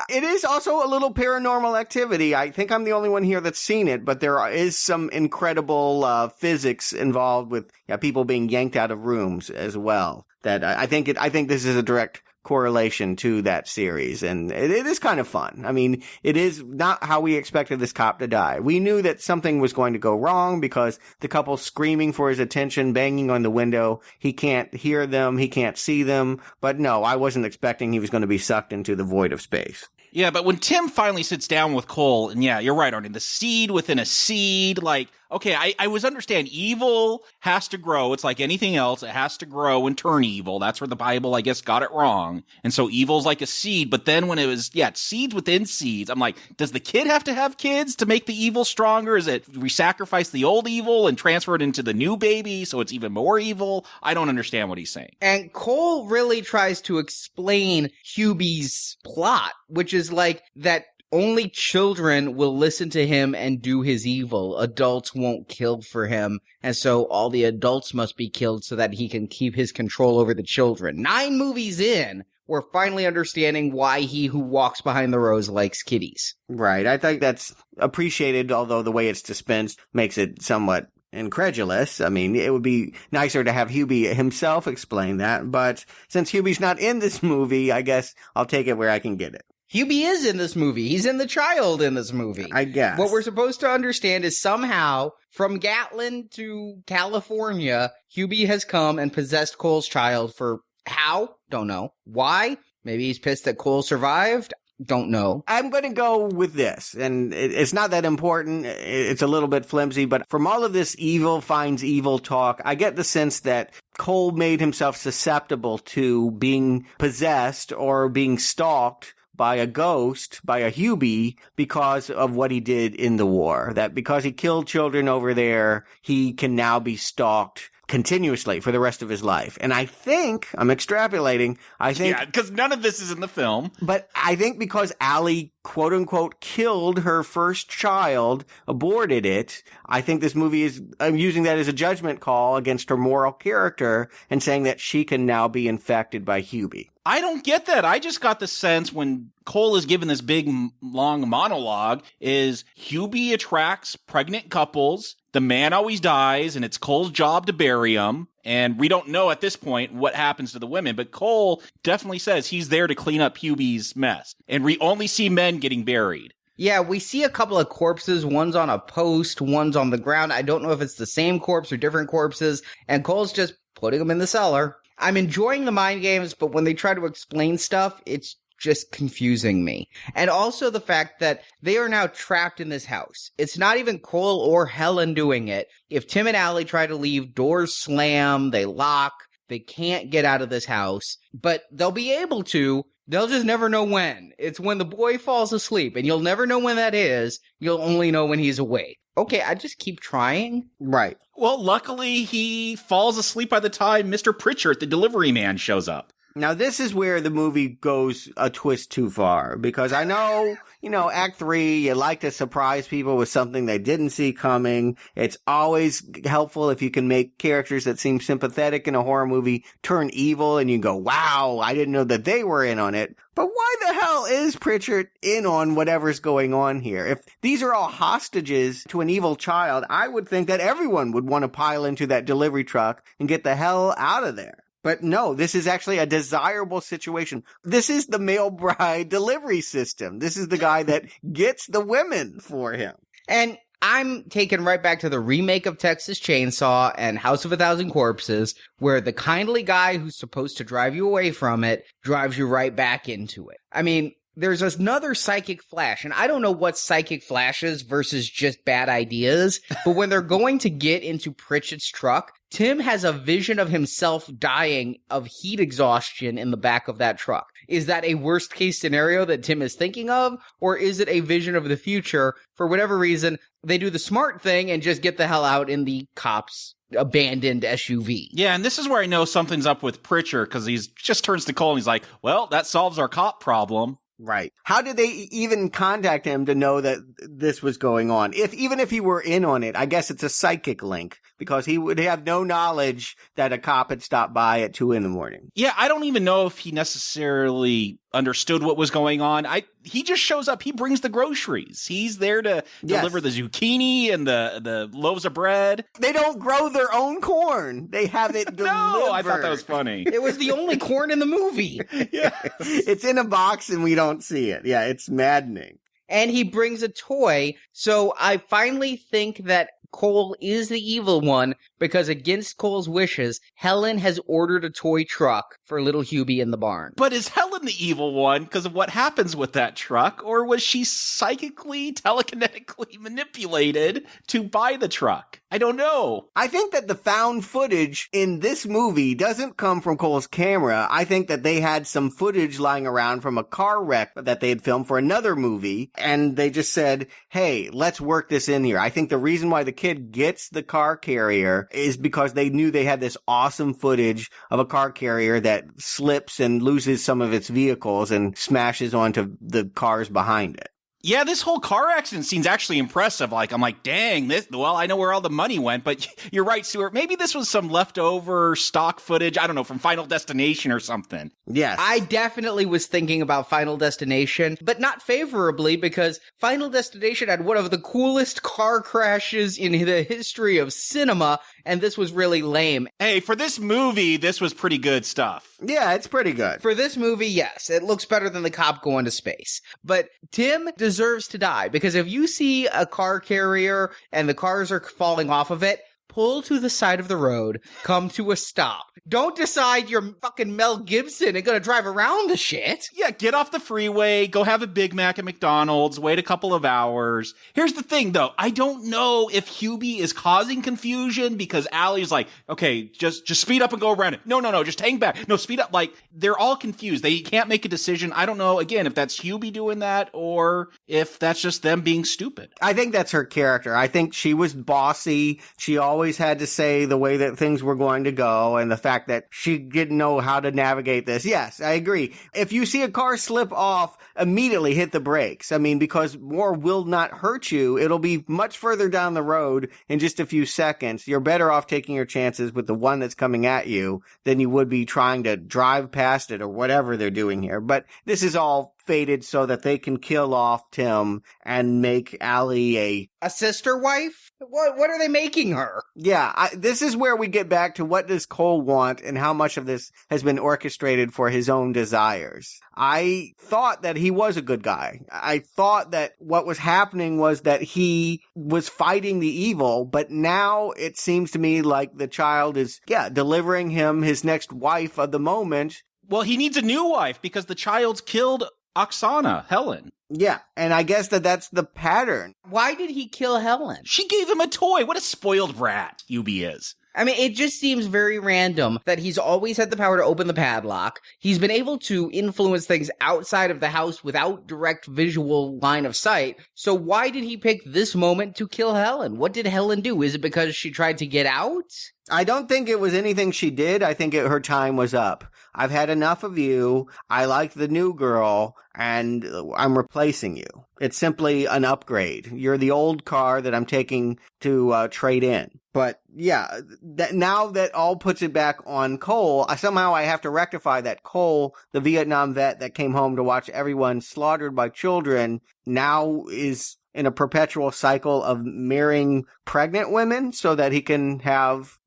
It is also a little Paranormal Activity. I think I'm the only one here that's seen it, but there is some incredible physics involved with people being yanked out of rooms as well. That I think this is a direct correlation to that series, and it is kind of fun. I mean, it is not how we expected this cop to die. We knew that something was going to go wrong because the couple's screaming for his attention, banging on the window. He can't hear them, he can't see them, but no, I wasn't expecting he was going to be sucked into the void of space. Yeah, but when Tim finally sits down with Cole, and yeah, you're right, Arnie, the seed within a seed, like, okay, I was understand evil has to grow. It's like anything else. It has to grow and turn evil. That's where the Bible, I guess, got it wrong. And so evil's like a seed. But then when it was, seeds within seeds, I'm like, does the kid have to have kids to make the evil stronger? Is it we sacrifice the old evil and transfer it into the new baby so it's even more evil? I don't understand what he's saying. And Cole really tries to explain Hubie's plot, which is like that only children will listen to him and do his evil. Adults won't kill for him, and so all the adults must be killed so that he can keep his control over the children. 9 movies in, we're finally understanding why he who walks behind the rose likes kitties. Right, I think that's appreciated, although the way it's dispensed makes it somewhat incredulous. I mean, it would be nicer to have Hubie himself explain that, but since Hubie's not in this movie, I guess I'll take it where I can get it. Hubie is in this movie. He's in the child in this movie. I guess. What we're supposed to understand is somehow, from Gatlin to California, Hubie has come and possessed Cole's child for how? Don't know. Why? Maybe he's pissed that Cole survived? Don't know. I'm going to go with this, and it's not that important. It's a little bit flimsy, but from all of this evil finds evil talk, I get the sense that Cole made himself susceptible to being possessed or being stalked by a ghost, by a Hubie, because of what he did in the war. That because he killed children over there, he can now be stalked continuously for the rest of his life. And I think, I'm extrapolating, Yeah, because none of this is in the film. But I think because Allie, quote unquote, killed her first child, aborted it, I think this movie is using that as a judgment call against her moral character and saying that she can now be infected by Hubie. I don't get that. I just got the sense when Cole is given this big, long monologue is Hubie attracts pregnant couples. The man always dies, and it's Cole's job to bury him. And we don't know at this point what happens to the women, but Cole definitely says he's there to clean up Hubie's mess. And we only see men getting buried. Yeah, we see a couple of corpses. One's on a post, one's on the ground. I don't know if it's the same corpse or different corpses. And Cole's just putting them in the cellar. I'm enjoying the mind games, but when they try to explain stuff, it's just confusing me. And also the fact that they are now trapped in this house. It's not even Cole or Helen doing it. If Tim and Allie try to leave, doors slam, they lock, they can't get out of this house, but they'll be able to. They'll just never know when. It's when the boy falls asleep, and you'll never know when that is. You'll only know when he's awake. Okay, I just keep trying. Right. Well, luckily, he falls asleep by the time Mr. Pritchard, the delivery man, shows up. Now, this is where the movie goes a twist too far, because I know, Act 3, you like to surprise people with something they didn't see coming. It's always helpful if you can make characters that seem sympathetic in a horror movie turn evil, and you go, wow, I didn't know that they were in on it. But why the hell is Pritchard in on whatever's going on here? If these are all hostages to an evil child, I would think that everyone would want to pile into that delivery truck and get the hell out of there. But no, this is actually a desirable situation. This is the male bride delivery system. This is the guy that gets the women for him. And I'm taken right back to the remake of Texas Chainsaw and House of a Thousand Corpses, where the kindly guy who's supposed to drive you away from it drives you right back into it. I mean, there's another psychic flash, and I don't know what psychic flashes versus just bad ideas, but when they're going to get into Pritchard's truck, Tim has a vision of himself dying of heat exhaustion in the back of that truck. Is that a worst case scenario that Tim is thinking of? Or is it a vision of the future? For whatever reason, they do the smart thing and just get the hell out in the cops' abandoned SUV. Yeah, and this is where I know something's up with Pritchard, because he just turns to Cole and he's like, well, that solves our cop problem. Right. How did they even contact him to know that this was going on? Even if he were in on it, I guess it's a psychic link because he would have no knowledge that a cop had stopped by at 2 a.m. Yeah, I don't even know if he necessarily understood what was going on. He just shows up. He brings the groceries. He's there to deliver the zucchini and the loaves of bread. They don't grow their own corn. They have it delivered. No, I thought that was funny. It was the only corn in the movie. Yeah. It's in a box and we don't see it. Yeah, it's maddening. And he brings a toy. So I finally think that Cole is the evil one because against Cole's wishes, Helen has ordered a toy truck for little Hubie in the barn. But is Helen the evil one because of what happens with that truck? Or was she psychically, telekinetically manipulated to buy the truck? I don't know. I think that the found footage in this movie doesn't come from Cole's camera. I think that they had some footage lying around from a car wreck that they had filmed for another movie, and they just said, hey, let's work this in here. I think the reason why the kid gets the car carrier is because they knew they had this awesome footage of a car carrier that slips and loses some of its vehicles and smashes onto the cars behind it. Yeah, this whole car accident scene's actually impressive. I'm like, dang, I know where all the money went, but you're right, Stuart. Maybe this was some leftover stock footage, I don't know, from Final Destination or something. Yes. I definitely was thinking about Final Destination, but not favorably because Final Destination had one of the coolest car crashes in the history of cinema, and this was really lame. Hey, for this movie, this was pretty good stuff. Yeah, it's pretty good. For this movie, yes, it looks better than the cop going to space. But Tim deserves to die because if you see a car carrier and the cars are falling off of it, pull to the side of the road, come to a stop. Don't decide you're fucking Mel Gibson and gonna drive around the shit. Yeah, get off the freeway, go have a Big Mac at McDonald's, wait a couple of hours. Here's the thing, though. I don't know if Hubie is causing confusion because Allie's like, okay, just speed up and go around it. No, just hang back. No, speed up. Like, they're all confused. They can't make a decision. I don't know, again, if that's Hubie doing that or if that's just them being stupid. I think that's her character. I think she was bossy. She always had to say the way that things were going to go and the fact that she didn't know how to navigate this. Yes, I agree. If you see a car slip off, immediately hit the brakes. I mean, because more will not hurt you. It'll be much further down the road in just a few seconds. You're better off taking your chances with the one that's coming at you than you would be trying to drive past it or whatever they're doing here. But this is all fated so that they can kill off Tim and make Allie a sister wife? What are they making her? Yeah, this is where we get back to what does Cole want and how much of this has been orchestrated for his own desires. I thought that he was a good guy. I thought that what was happening was that he was fighting the evil, but now it seems to me like the child is, delivering him his next wife of the moment. Well, he needs a new wife because the child's killed Oksana, Helen. Yeah, and I guess that's the pattern. Why did he kill Helen? She gave him a toy. What a spoiled brat Hubie is. I mean, it just seems very random that he's always had the power to open the padlock. He's been able to influence things outside of the house without direct visual line of sight. So why did he pick this moment to kill Helen? What did Helen do? Is it because she tried to get out? I don't think it was anything she did. I think her time was up. I've had enough of you. I like the new girl, and I'm replacing you. It's simply an upgrade. You're the old car that I'm taking to trade in. But yeah, now that all puts it back on Cole, somehow I have to rectify that Cole, the Vietnam vet that came home to watch everyone slaughtered by children, now is in a perpetual cycle of marrying pregnant women so that he can have,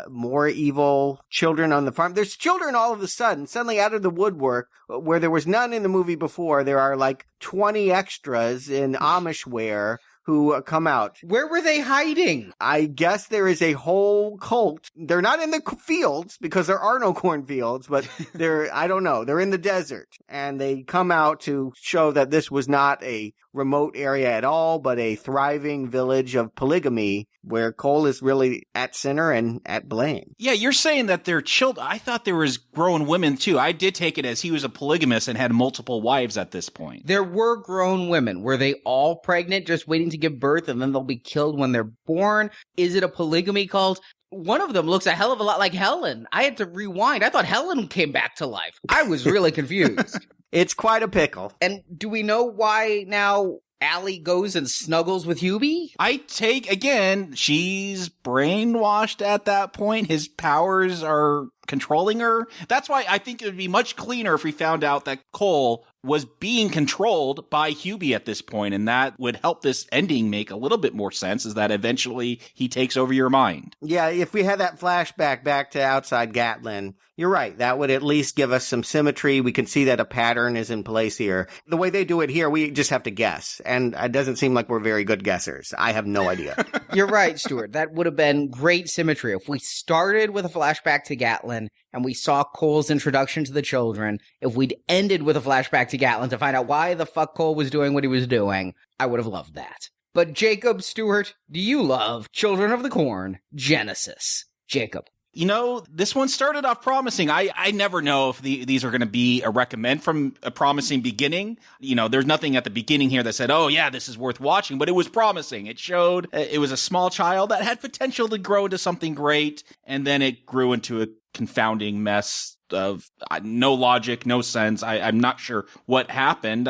more evil children on the farm. There's children all of a sudden, suddenly out of the woodwork, where there was none in the movie before. There are like 20 extras in Amish wear who come out. Where were they hiding? I guess there is a whole cult. They're not in the fields because there are no cornfields, but I don't know, they're in the desert. And they come out to show that this was not a remote area at all, but a thriving village of polygamy where Cole is really at center and at blame. Yeah, you're saying that they're children. I thought there was grown women too. I did take it as he was a polygamist and had multiple wives at this point. There were grown women. Were they all pregnant, just waiting to give birth, and then they'll be killed when they're born? Is it a polygamy cult? one of them looks a hell of a lot like Helen. I had to rewind. I thought Helen came back to life. I was really confused. It's quite a pickle. And do we know why now Allie goes and snuggles with Hubie? Again, she's brainwashed at that point. His powers are controlling her. That's why I think it would be much cleaner if we found out that Cole was being controlled by Hubie at this point, and that would help this ending make a little bit more sense, is that eventually he takes over your mind. Yeah, if we had that flashback back to outside Gatlin, you're right. That would at least give us some symmetry. We can see that a pattern is in place here. The way they do it here, we just have to guess, and it doesn't seem like we're very good guessers. I have no idea. You're right, Stuart. That would have been great symmetry. If we started with a flashback to Gatlin and we saw Cole's introduction to the children, if we'd ended with a flashback to Gatlin to find out why the fuck Cole was doing what he was doing, I would have loved that. But Jacob, Stuart, do you love Children of the Corn, Genesis? Jacob. You know, this one started off promising. I never know if these are going to be a recommend from a promising beginning. You know, there's nothing at the beginning here that said, oh, yeah, this is worth watching. But it was promising. It showed it was a small child that had potential to grow into something great. And then it grew into a confounding mess of no logic, no sense. I'm not sure what happened.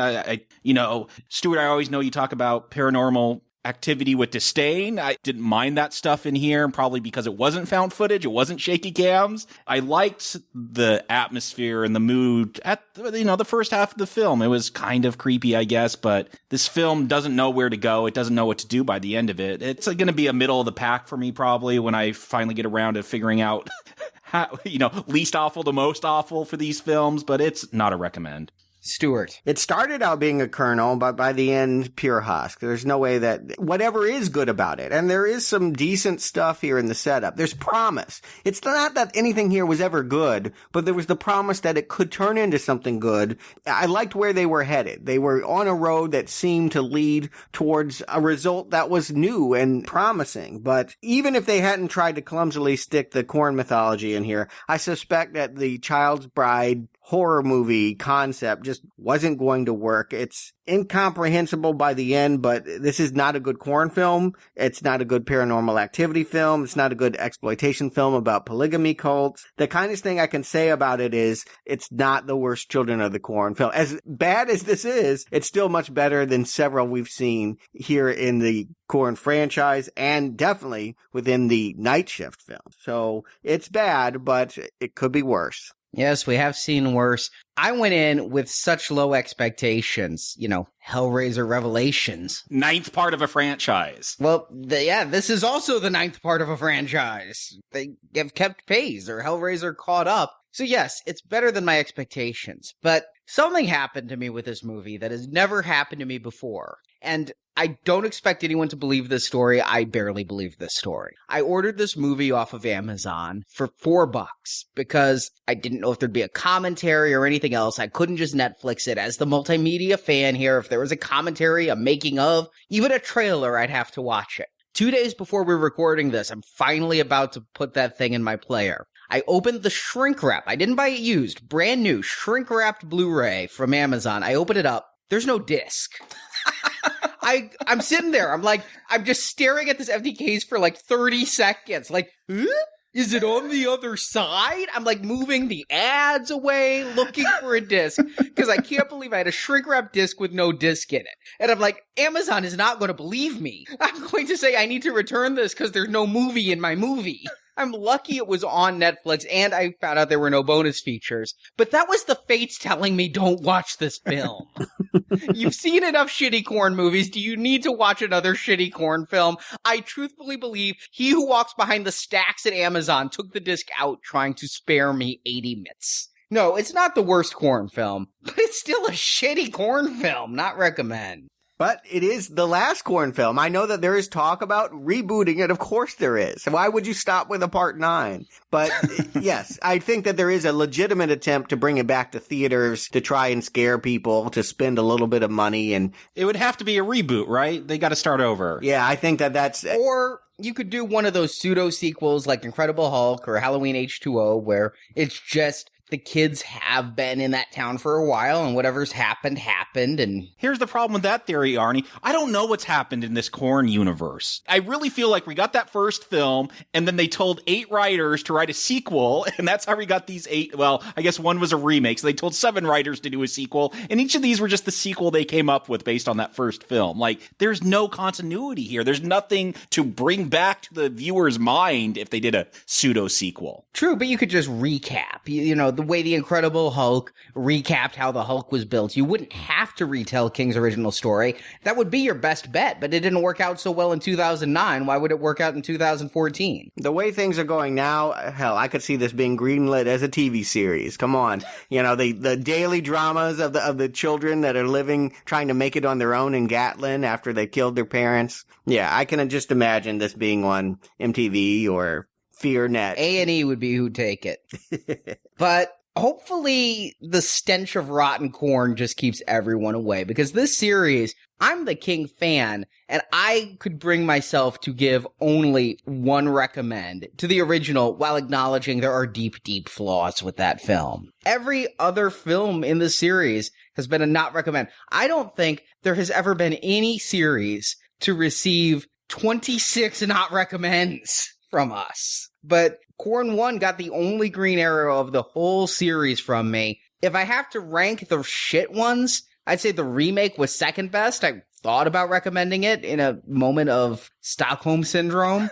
You know, Stuart, I always know you talk about paranormal activity with disdain. I didn't mind that stuff in here, probably because it wasn't found footage, it wasn't shaky cams. I liked the atmosphere and the mood at the first half of the film. It was kind of creepy, I guess, but this film doesn't know where to go. It doesn't know what to do by the end of it. It's going to be a middle of the pack for me, probably, when I finally get around to figuring out how, least awful to most awful for these films, but it's not a recommend. Stuart. It started out being a kernel, but by the end, pure husk. There's no way that whatever is good about it, and there is some decent stuff here in the setup. There's promise. It's not that anything here was ever good, but there was the promise that it could turn into something good. I liked where they were headed. They were on a road that seemed to lead towards a result that was new and promising. But even if they hadn't tried to clumsily stick the corn mythology in here, I suspect that the Child's Bride horror movie concept just wasn't going to work. It's incomprehensible by the end, but this is not a good corn film. It's not a good paranormal activity film. It's not a good exploitation film about polygamy cults. The kindest thing I can say about it is it's not the worst Children of the Corn film. As bad as this is, it's still much better than several we've seen here in the Corn franchise and definitely within the Night Shift film. So it's bad, but it could be worse. Yes, we have seen worse. I went in with such low expectations, Hellraiser Revelations. 9th part of a franchise. Well, this is also the 9th part of a franchise. They have kept pace, or Hellraiser caught up. So yes, it's better than my expectations. But something happened to me with this movie that has never happened to me before. And I don't expect anyone to believe this story. I barely believe this story. I ordered this movie off of Amazon for $4 because I didn't know if there'd be a commentary or anything else. I couldn't just Netflix it. As the multimedia fan here, if there was a commentary, a making of, even a trailer, I'd have to watch it. 2 days before we're recording this, I'm finally about to put that thing in my player. I opened the shrink wrap. I didn't buy it used. Brand new shrink wrapped Blu-ray from Amazon. I open it up. There's no disc. I'm sitting there. I'm just staring at this empty case for 30 seconds. Huh? Is it on the other side? I'm moving the ads away, looking for a disc, because I can't believe I had a shrink wrap disc with no disc in it. And I'm Amazon is not going to believe me. I'm going to say I need to return this because there's no movie in my movie. I'm lucky it was on Netflix, and I found out there were no bonus features. But that was the fates telling me don't watch this film. You've seen enough shitty corn movies. Do you need to watch another shitty corn film? I truthfully believe he who walks behind the stacks at Amazon took the disc out trying to spare me 80 mitts. No, it's not the worst corn film, but it's still a shitty corn film. Not recommend. But it is the last corn film. I know that there is talk about rebooting it. Of course there is. Why would you stop with a part 9? But yes, I think that there is a legitimate attempt to bring it back to theaters to try and scare people, to spend a little bit of money. And it would have to be a reboot, right? They got to start over. Yeah, I think that's... Or you could do one of those pseudo sequels like Incredible Hulk or Halloween H2O where it's just the kids have been in that town for a while, and whatever's happened, and... Here's the problem with that theory, Arnie. I don't know what's happened in this Korn universe. I really feel like we got that first film, and then they told 8 writers to write a sequel, and that's how we got these 8... Well, I guess one was a remake, so they told 7 writers to do a sequel, and each of these were just the sequel they came up with based on that first film. Like, there's no continuity here. There's nothing to bring back to the viewer's mind if they did a pseudo-sequel. True, but you could just recap. You know, the way the Incredible Hulk recapped how the Hulk was built. You wouldn't have to retell King's original story. That would be your best bet, but it didn't work out so well in 2009. Why would it work out in 2014? The way things are going now, hell, I could see this being greenlit as a TV series. Come on. You know, the daily dramas of the children that are living, trying to make it on their own in Gatlin after they killed their parents. Yeah, I can just imagine this being on MTV or FearNet. A&E would be who'd take it. But hopefully the stench of rotten corn just keeps everyone away, because this series, I'm the King fan, and I could bring myself to give only one recommend to the original while acknowledging there are deep, deep flaws with that film. Every other film in the series has been a not recommend. I don't think there has ever been any series to receive 26 not recommends from us. But Korn 1 got the only green arrow of the whole series from me. If I have to rank the shit ones, I'd say the remake was second best. I thought about recommending it in a moment of Stockholm Syndrome.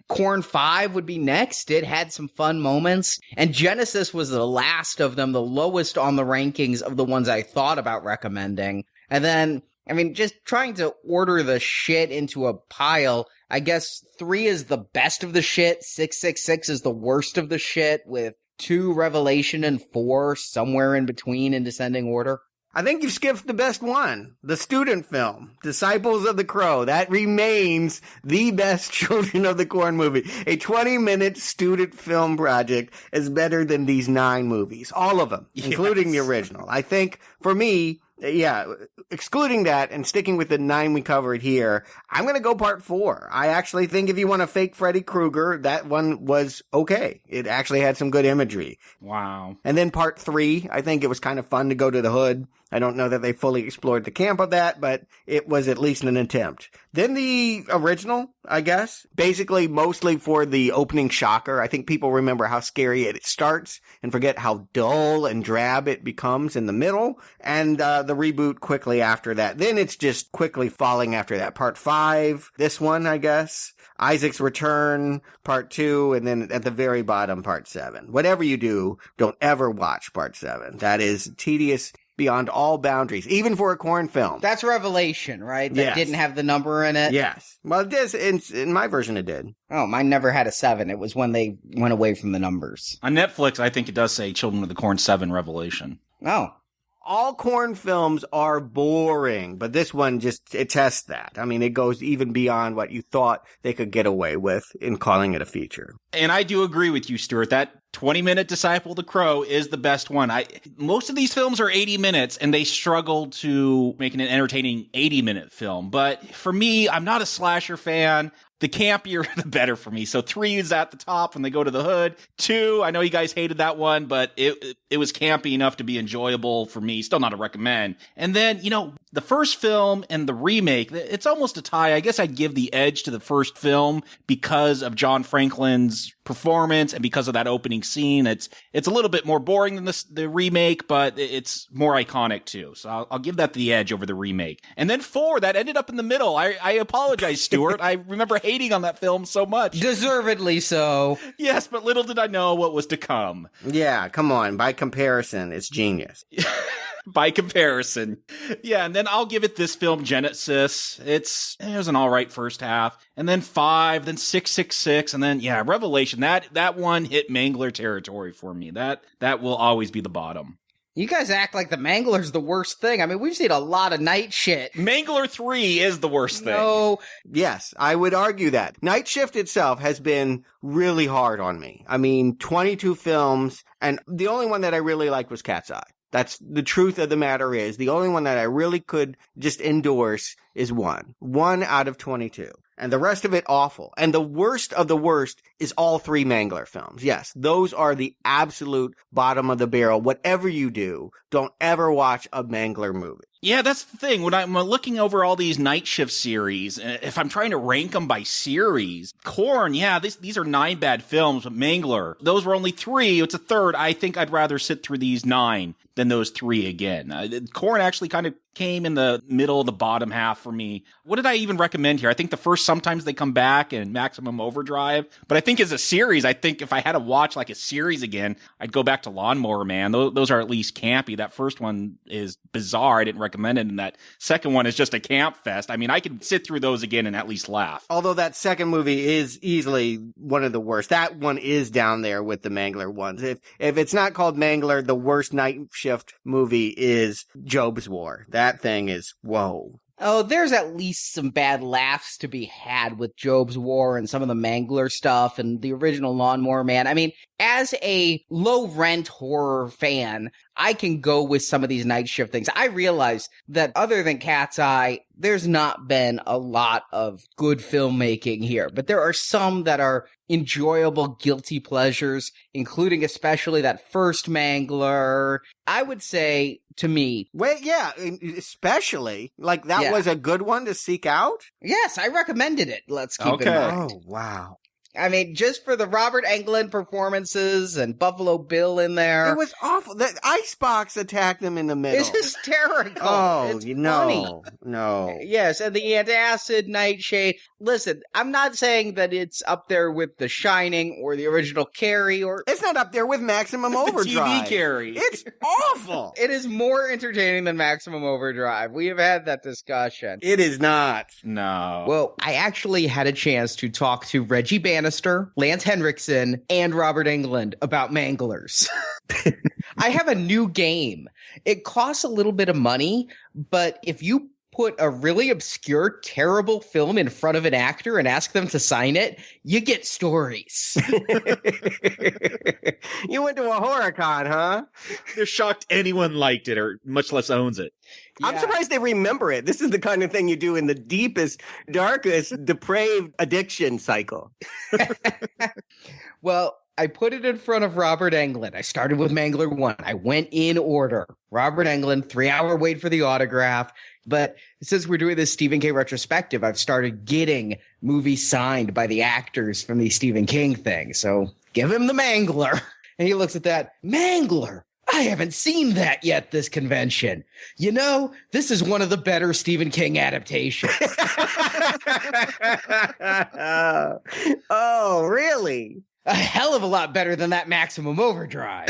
Korn 5 would be next. It had some fun moments. And Genesis was the last of them, the lowest on the rankings of the ones I thought about recommending. And then, I mean, just trying to order the shit into a pile, I guess 3 is the best of the shit, 666 is the worst of the shit, with 2 Revelation and 4 somewhere in between in descending order. I think you've skipped the best one, the student film, Disciples of the Crow. That remains the best Children of the Corn movie. A 20-minute student film project is better than these 9 movies. All of them, including the original. I think, for me, yeah, excluding that and sticking with the 9 we covered here, I'm going to go part 4. I actually think if you want a fake Freddy Krueger, that one was okay. It actually had some good imagery. Wow. And then part 3, I think it was kind of fun to go to the hood. I don't know that they fully explored the camp of that, but it was at least an attempt. Then the original, I guess, basically mostly for the opening shocker. I think people remember how scary it starts and forget how dull and drab it becomes in the middle, and the reboot quickly after that. Then it's just quickly falling after that. Part 5, this one, I guess, Isaac's Return, part 2, and then at the very bottom, part 7. Whatever you do, don't ever watch part 7. That is tedious beyond all boundaries, even for a Korn film. That's Revelation, right? That didn't have the number in it? Yes. Well, it did. In my version, it did. Oh, mine never had a 7. It was when they went away from the numbers. On Netflix, I think it does say Children of the Corn 7 Revelation. Oh. All Korn films are boring, but this one it tests that. I mean, it goes even beyond what you thought they could get away with in calling it a feature. And I do agree with you, Stuart. That 20-minute Disciple of the Crow is the best one. Most of these films are 80 minutes, and they struggle to make an entertaining 80-minute film. But for me, I'm not a slasher fan. The campier, the better for me. So 3 is at the top when they go to the hood. 2, I know you guys hated that one, but it was campy enough to be enjoyable for me. Still not a recommend. And then, the first film and the remake, it's almost a tie. I guess I'd give the edge to the first film because of John Franklin's performance and because of that opening scene. It's a little bit more boring than the remake, but it's more iconic too. So I'll give that the edge over the remake. And then 4, that ended up in the middle. I apologize, Stuart. I remember hating on that film so much. Deservedly so. Yes, but little did I know what was to come. Yeah, come on. By comparison, it's genius. By comparison. Yeah, and then I'll give it this film, Genesis. It was an all right first half. And then 5, then 666, and then, Revelation. That one hit Mangler territory for me. That will always be the bottom. You guys act like the Mangler's the worst thing. I mean, we've seen a lot of Night Shit. Mangler 3 is the worst thing. No. Yes, I would argue that. Night Shift itself has been really hard on me. I mean, 22 films, and the only one that I really liked was Cat's Eye. That's the truth of the matter is. The only one that I really could just endorse is one. 1 out of 22. And the rest of it awful. And the worst of the worst is all 3 Mangler films. Yes, those are the absolute bottom of the barrel. Whatever you do, don't ever watch a Mangler movie. Yeah, that's the thing. When I'm looking over all these Night Shift series, if I'm trying to rank them by series, Korn, yeah, these are 9 bad films, but Mangler, those were only 3. It's a third. I think I'd rather sit through these 9 than those 3 again. Korn actually kind of came in the middle of the bottom half for me. What did I even recommend here? I think the first Sometimes They Come Back and Maximum Overdrive. But I think as a series, I think if I had to watch like a series again, I'd go back to Lawnmower Man. Those are at least campy. That first one is bizarre. I didn't recommend it. And that second one is just a camp fest. I mean, I could sit through those again and at least laugh. Although that second movie is easily one of the worst. That one is down there with the Mangler ones. If it's not called Mangler, the worst Night Shift movie is Job's War. That thing is, whoa. Oh, there's at least some bad laughs to be had with Job's War and some of the Mangler stuff and the original Lawnmower Man. I mean, as a low-rent horror fan, I can go with some of these Night Shift things. I realize that other than Cat's Eye, there's not been a lot of good filmmaking here, but there are some that are enjoyable guilty pleasures, including especially that first Mangler. I would say, to me... Wait, yeah, especially. Like, that was a good one to seek out? Yes, I recommended it. Let's keep in mind. Oh, wow. I mean, just for the Robert Englund performances and Buffalo Bill in there. It was awful. The icebox attacked them in the middle. It's hysterical. Oh, it's funny. No. Yes, and the antacid nightshade. Listen, I'm not saying that it's up there with The Shining or the original Carrie or... It's not up there with Maximum Overdrive. TV Carrie. It's awful. It is more entertaining than Maximum Overdrive. We have had that discussion. It is not. No. Well, I actually had a chance to talk to Reggie Bannister, Lance Henriksen, and Robert Englund about Manglers. I have a new game. It costs a little bit of money, but if you put a really obscure, terrible film in front of an actor and ask them to sign it, you get stories. You went to a horror con, huh? They're shocked anyone liked it or much less owns it. Yeah. I'm surprised they remember it. This is the kind of thing you do in the deepest, darkest, depraved addiction cycle. Well, I put it in front of Robert Englund. I started with Mangler 1. I went in order. Robert Englund, 3-hour wait for the autograph. But since we're doing this Stephen King retrospective, I've started getting movies signed by the actors from these Stephen King things. So give him the Mangler. And he looks at that. Mangler? I haven't seen that yet this convention. You know, this is one of the better Stephen King adaptations. Oh, really? A hell of a lot better than that Maximum Overdrive.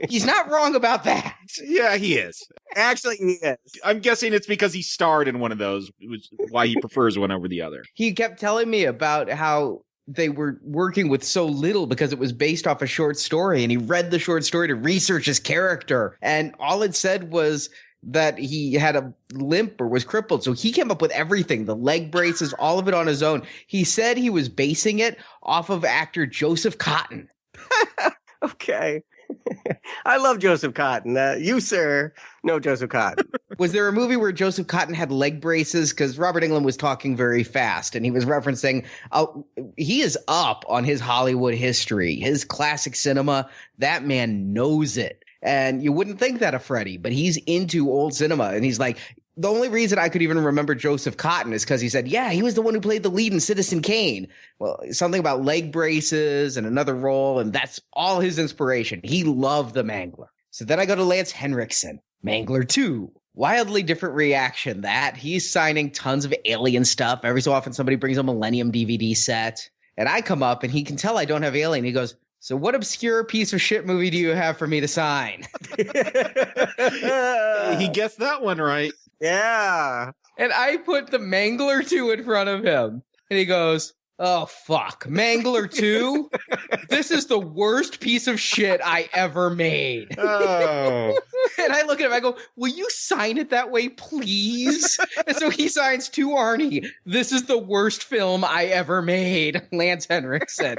He's not wrong about that. Yeah, he is. Actually, he is. I'm guessing it's because he starred in one of those, which is why he prefers one over the other. He kept telling me about how they were working with so little because it was based off a short story, and he read the short story to research his character, and all it said was that he had a limp or was crippled. So he came up with everything, the leg braces, all of it on his own. He said he was basing it off of actor Joseph Cotten. Okay. I love Joseph Cotten. You, sir, know Joseph Cotten. Was there a movie where Joseph Cotten had leg braces? Because Robert Englund was talking very fast, and he was referencing, he is up on his Hollywood history, his classic cinema. That man knows it. And you wouldn't think that of Freddie, but he's into old cinema. And he's like, the only reason I could even remember Joseph Cotten is because he said, yeah, he was the one who played the lead in Citizen Kane. Well, something about leg braces and another role, and that's all his inspiration. He loved the Mangler. So then I go to Lance Henriksen, Mangler 2. Wildly different reaction that he's signing tons of Alien stuff. Every so often somebody brings a Millennium DVD set. And I come up and he can tell I don't have Alien. He goes, so what obscure piece of shit movie do you have for me to sign? He guessed that one right. Yeah. And I put the Mangler 2 in front of him. And he goes, oh, fuck. Mangler 2? This is the worst piece of shit I ever made. Oh. And I look at him, I go, will you sign it that way, please? And so he signs to Arnie, this is the worst film I ever made. Lance Henriksen.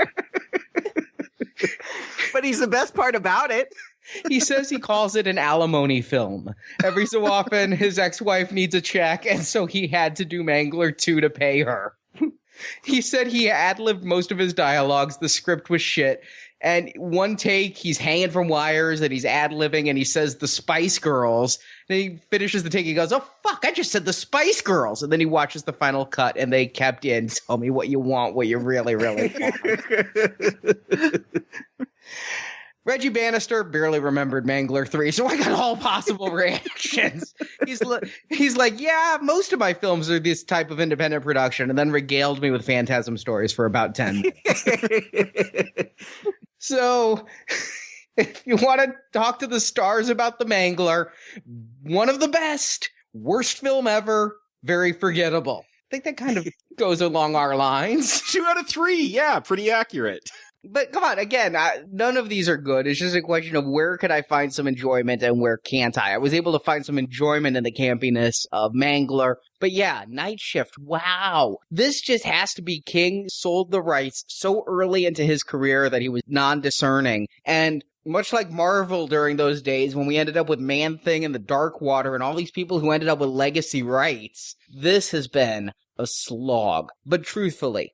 But he's the best part about it. He says he calls it an alimony film. Every so often, his ex-wife needs a check, and so he had to do Mangler 2 to pay her. He said he ad-libbed most of his dialogues. The script was shit. And one take, he's hanging from wires, and he's ad-libbing, and he says the Spice Girls. Then he finishes the take, he goes, oh, fuck, I just said the Spice Girls. And then he watches the final cut, and they kept in, tell me what you want, what you really, really want. Reggie Bannister barely remembered Mangler 3, so I got all possible reactions. He's like, yeah, most of my films are this type of independent production, and then regaled me with Phantasm stories for about 10 minutes. So, if you want to talk to the stars about The Mangler, one of the best, worst film ever, very forgettable. I think that kind of goes along our lines. 2 out of 3, yeah, pretty accurate. But come on, again, none of these are good. It's just a question of where could I find some enjoyment and where can't I? I was able to find some enjoyment in the campiness of Mangler. But yeah, Night Shift, wow. This just has to be King sold the rights so early into his career that he was non-discerning. And much like Marvel during those days when we ended up with Man-Thing and The Dark Water and all these people who ended up with legacy rights, this has been a slog. But truthfully,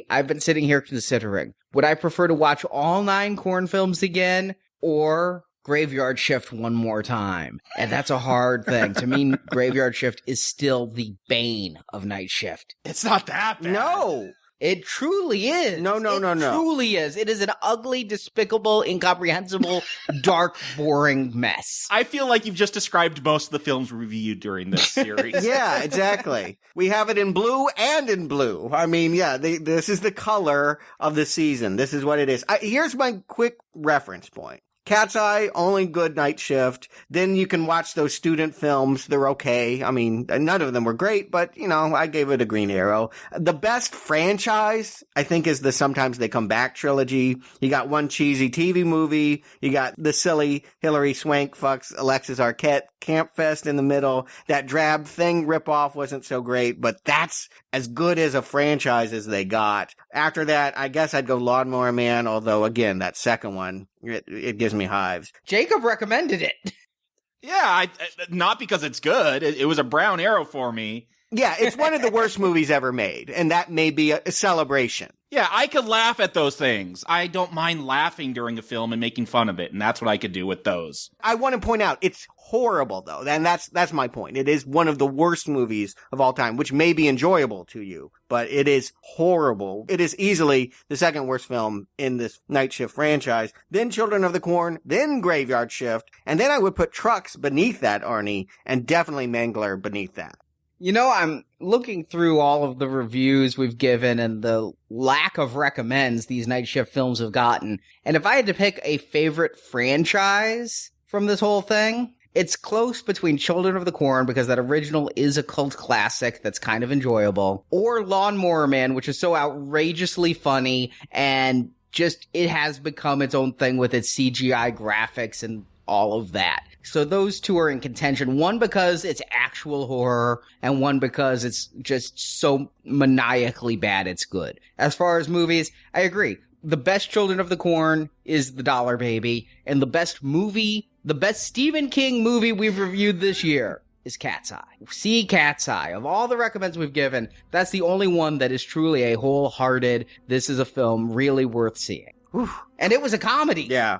I've been sitting here considering, would I prefer to watch all 9 Korn films again or Graveyard Shift one more time? And that's a hard thing. To me, Graveyard Shift is still the bane of Night Shift. It's not that bad. No! It truly is. No. It truly is. It is an ugly, despicable, incomprehensible, dark, boring mess. I feel like you've just described most of the films reviewed during this series. Yeah, exactly. We have it in blue and in blue. I mean, yeah, this is the color of the season. This is what it is. Here's my quick reference point. Cat's Eye, only good Night Shift. Then you can watch those student films. They're okay. I mean, none of them were great, but, you know, I gave it a green arrow. The best franchise, I think, is the Sometimes They Come Back trilogy. You got one cheesy TV movie. You got the silly Hilary Swank fucks Alexis Arquette Camp Fest in the middle. That drab Thing ripoff wasn't so great, but that's as good as a franchise as they got. After that, I guess I'd go Lawnmower Man, although, again, that second one, it gives me hives. Jacob recommended it. Yeah, not because it's good. It was a brown arrow for me. Yeah, it's one of the worst movies ever made, and that may be a celebration. Yeah, I could laugh at those things. I don't mind laughing during a film and making fun of it, and that's what I could do with those. I want to point out, it's horrible, though, and that's my point. It is one of the worst movies of all time, which may be enjoyable to you, but it is horrible. It is easily the second worst film in this Night Shift franchise, then Children of the Corn, then Graveyard Shift, and then I would put Trucks beneath that, Arnie, and definitely Mangler beneath that. You know, I'm looking through all of the reviews we've given and the lack of recommends these Night Shift films have gotten. And if I had to pick a favorite franchise from this whole thing, it's close between Children of the Corn, because that original is a cult classic that's kind of enjoyable, or Lawnmower Man, which is so outrageously funny and just, it has become its own thing with its CGI graphics and all of that. So those two are in contention. One because it's actual horror, and one because it's just so maniacally bad it's good. As far as movies, I agree. The best Children of the Corn is The Dollar Baby, and the best Stephen King movie we've reviewed this year is Cat's Eye. See Cat's Eye. Of all the recommends we've given, that's the only one that is truly a wholehearted, this is a film really worth seeing. And it was a comedy. Yeah,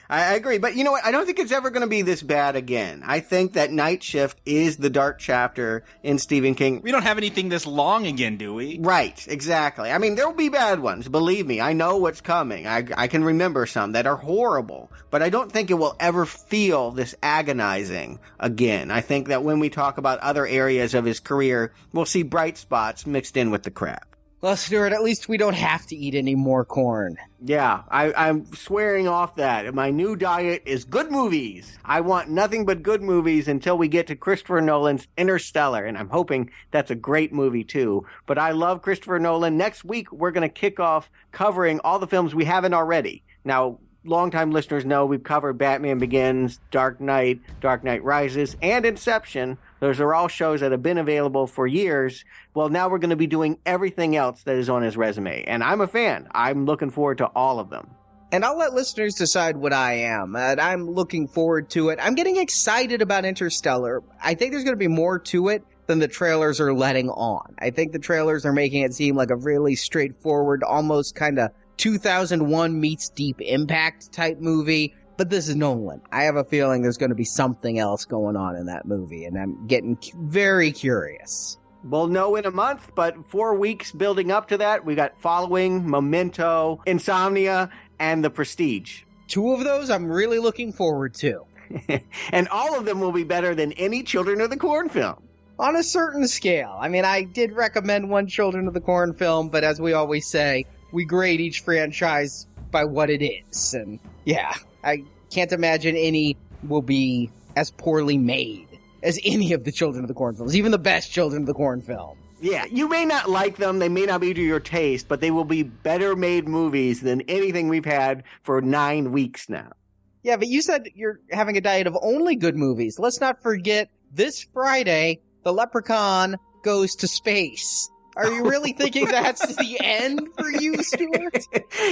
I agree. But you know what? I don't think it's ever going to be this bad again. I think that Night Shift is the dark chapter in Stephen King. We don't have anything this long again, do we? Right, exactly. I mean, there will be bad ones. Believe me, I know what's coming. I can remember some that are horrible. But I don't think it will ever feel this agonizing again. I think that when we talk about other areas of his career, we'll see bright spots mixed in with the crap. Well, Stuart, at least we don't have to eat any more corn. Yeah, I'm swearing off that. My new diet is good movies. I want nothing but good movies until we get to Christopher Nolan's Interstellar, and I'm hoping that's a great movie too. But I love Christopher Nolan. Next week, we're going to kick off covering all the films we haven't already. Now, longtime listeners know we've covered Batman Begins, Dark Knight Rises, and Inception. Those are all shows that have been available for years. Well, now we're going to be doing everything else that is on his resume. And I'm a fan. I'm looking forward to all of them. And I'll let listeners decide what I am. I'm looking forward to it. I'm getting excited about Interstellar. I think there's going to be more to it than the trailers are letting on. I think the trailers are making it seem like a really straightforward, almost kind of 2001 meets Deep Impact type movie. But this is Nolan. I have a feeling there's going to be something else going on in that movie, and I'm getting very curious. We'll know in a month, but 4 weeks building up to that. We got Following, Memento, Insomnia, and The Prestige. 2 of those I'm really looking forward to. And all of them will be better than any Children of the Corn film. On a certain scale. I mean, I did recommend one Children of the Corn film, but as we always say, we grade each franchise by what it is. And yeah, I can't imagine any will be as poorly made as any of the Children of the Corn films, even the best Children of the Corn film. Yeah, you may not like them, they may not be to your taste, but they will be better made movies than anything we've had for 9 weeks now. Yeah, but you said you're having a diet of only good movies. Let's not forget, this Friday, The Leprechaun goes to space. Are you really thinking that's the end for you, Stuart?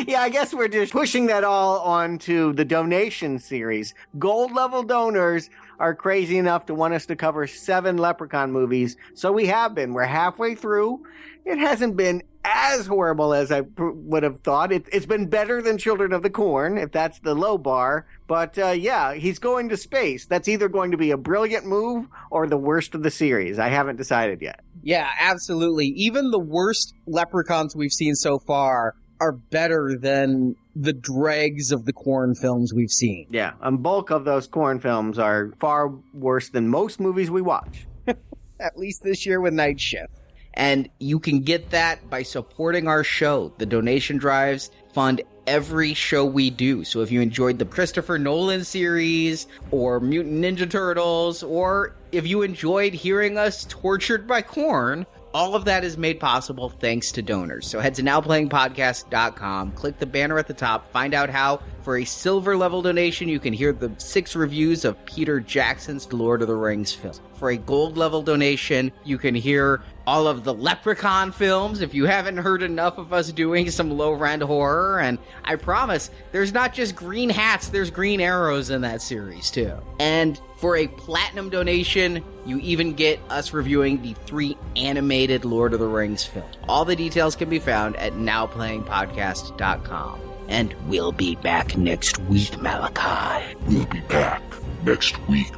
Yeah, I guess we're just pushing that all onto the donation series. Gold level donors are crazy enough to want us to cover 7 Leprechaun movies. So we have been. We're halfway through. It hasn't been as horrible as I would have thought. It's been better than Children of the Corn, if that's the low bar. But yeah, he's going to space. That's either going to be a brilliant move or the worst of the series. I haven't decided yet. Yeah, absolutely. Even the worst Leprechauns we've seen so far are better than the dregs of the Corn films we've seen. Yeah, a bulk of those Corn films are far worse than most movies we watch. At least this year with Night Shift. And you can get that by supporting our show. The donation drives fund every show we do. So if you enjoyed the Christopher Nolan series or Mutant Ninja Turtles, or if you enjoyed hearing us tortured by corn, all of that is made possible thanks to donors. So head to nowplayingpodcast.com, click the banner at the top, find out how for a silver level donation you can hear the 6 reviews of Peter Jackson's Lord of the Rings film. For a gold level donation, you can hear all of the Leprechaun films if you haven't heard enough of us doing some low-rent horror. And I promise, there's not just green hats, there's green arrows in that series too. And for a platinum donation, you even get us reviewing the 3 animated Lord of the Rings films. All the details can be found at nowplayingpodcast.com. And we'll be back next week, Malachi. We'll be back next week.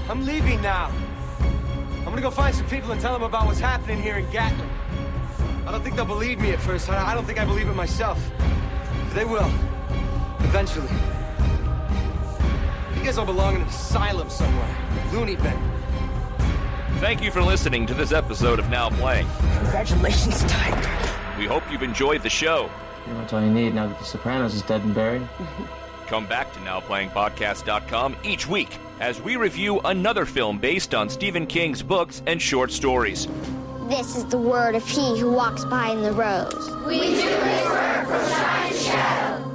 I'm leaving now. I'm gonna go find some people and tell them about what's happening here in Gatling. I don't think they'll believe me at first. I don't think I believe it myself. But they will. Eventually. You guys all belong in an asylum somewhere. Loony bin. Thank you for listening to this episode of Now Playing. Congratulations, Tiger. We hope you've enjoyed the show. You know, that's all you need now that The Sopranos is dead and buried. Come back to NowPlayingPodcast.com each week as we review another film based on Stephen King's books and short stories. This is the word of he who walks behind the rose. We do his word from shine to shadow.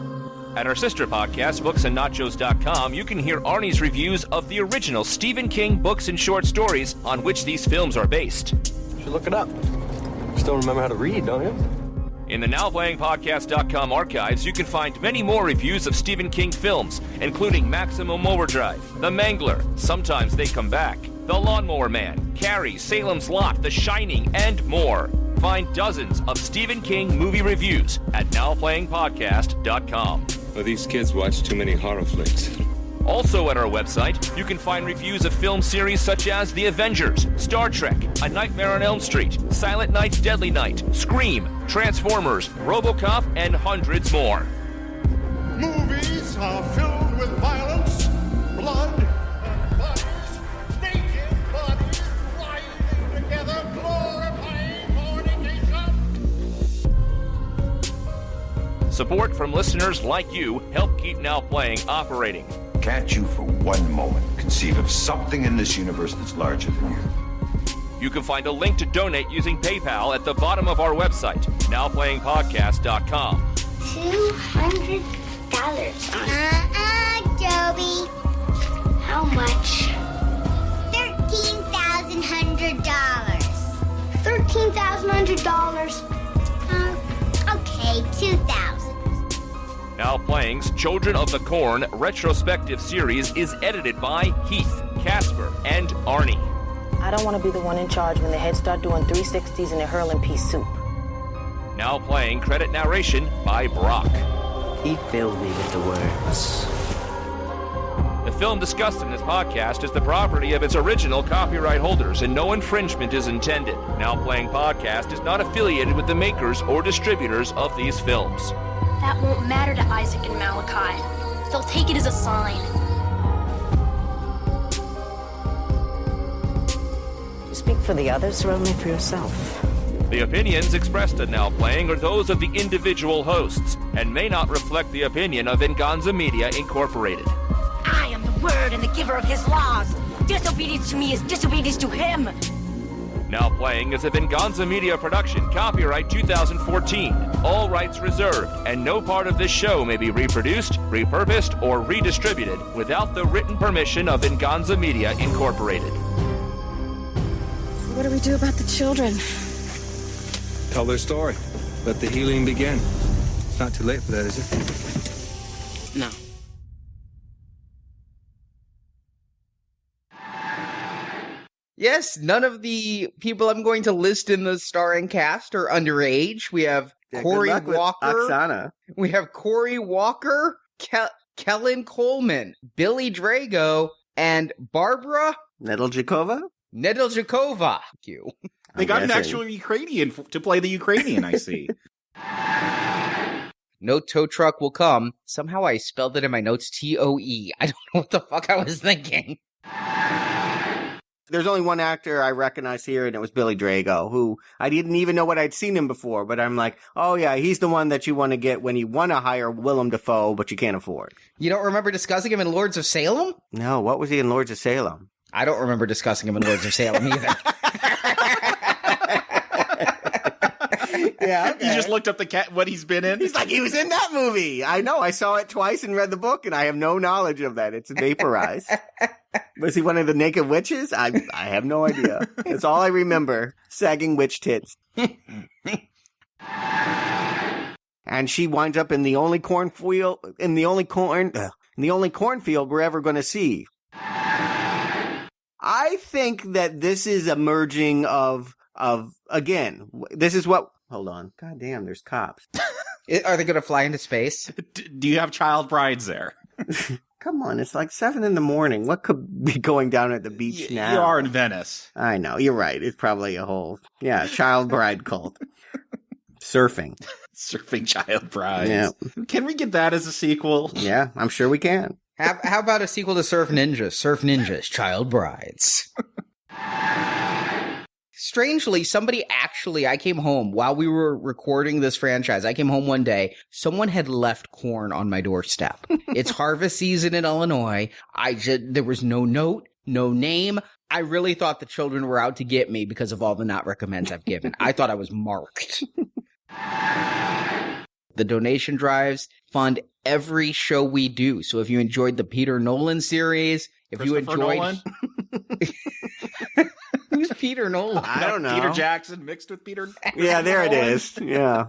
At our sister podcast, booksandnachos.com, you can hear Arnie's reviews of the original Stephen King books and short stories on which these films are based. You should look it up. You still remember how to read, don't you? In the NowPlayingPodcast.com archives, you can find many more reviews of Stephen King films, including Maximum Overdrive, The Mangler, Sometimes They Come Back, The Lawnmower Man, Carrie, Salem's Lot, The Shining, and more. Find dozens of Stephen King movie reviews at NowPlayingPodcast.com. Well, these kids watch too many horror flicks. Also at our website, you can find reviews of film series such as The Avengers, Star Trek, A Nightmare on Elm Street, Silent Night, Deadly Night, Scream, Transformers, RoboCop, and hundreds more. Movies are filled with violence, blood, and bodies, naked bodies writhing together, glorifying fornication. Support from listeners like you help keep Now Playing operating. Can't you for one moment conceive of something in this universe that's larger than you? You can find a link to donate using PayPal at the bottom of our website, NowPlayingPodcast.com. $200 Joby. How much? 13 $13,100. Okay, 2,000. Now Playing's Children of the Corn retrospective series is edited by Heath, Casper, and Arnie. I don't want to be the one in charge when the heads start doing 360s and they're hurling pea soup. Now Playing credit narration by Brock. He filled me with the words. The film discussed in this podcast is the property of its original copyright holders, and no infringement is intended. Now Playing Podcast is not affiliated with the makers or distributors of these films. That won't matter to Isaac and Malachi. They'll take it as a sign. Speak for the others or only for yourself? The opinions expressed in Now Playing are those of the individual hosts and may not reflect the opinion of Venganza Media Incorporated. I am the word and the giver of his laws. Disobedience to me is disobedience to him. Now Playing is a Venganza Media production, copyright 2014. All rights reserved, and no part of this show may be reproduced, repurposed, or redistributed without the written permission of Venganza Media Incorporated. What do we do about the children? Tell their story. Let the healing begin. It's not too late for that, is it? No. Yes, none of the people I'm going to list in the starring cast are underage. We have Corey Walker. Oksana. We have Corey Walker, Kellen Coleman, Billy Drago, and Barbara Nedeljakova. Thank you. They got an actual Ukrainian to play the Ukrainian, I see. No tow truck will come. Somehow I spelled it in my notes T-O-E. I don't know what the fuck I was thinking. There's only one actor I recognize here, and it was Billy Drago, who I didn't even know what I'd seen him before, but I'm like, oh yeah, he's the one that you want to get when you want to hire Willem Dafoe, but you can't afford. You don't remember discussing him in Lords of Salem? No, what was he in Lords of Salem? I don't remember discussing him in Lords of Salem either. Yeah, okay. You just looked up what he's been in? He's like, he was in that movie. I know, I saw it twice and read the book, and I have no knowledge of that. It's Vaporize. Was he one of the naked witches? I have no idea. That's all I remember. Sagging witch tits. And she winds up in the only cornfield we're ever going to see. I think that this is a merging of again, this is what, hold on. God damn, there's cops. Are they going to fly into space? Do you have child brides there? Come on, it's like 7 a.m. What could be going down at the beach now? You are in Venice. I know, you're right. It's probably a whole, child bride cult. Surfing Child brides. Yeah. Can we get that as a sequel? Yeah, I'm sure we can. How about a sequel to Surf Ninjas? Surf Ninjas, Child Brides. Strangely, I came home while we were recording this franchise. I came home one day. Someone had left corn on my doorstep. It's harvest season in Illinois. There was no note, no name. I really thought the children were out to get me because of all the not recommends I've given. I thought I was marked. The donation drives fund every show we do. So if you enjoyed the Peter Nolan series, if you enjoyed Nolan? Who's Peter Nolan? I don't know. Peter Jackson mixed with Peter. Yeah, there it is. Yeah.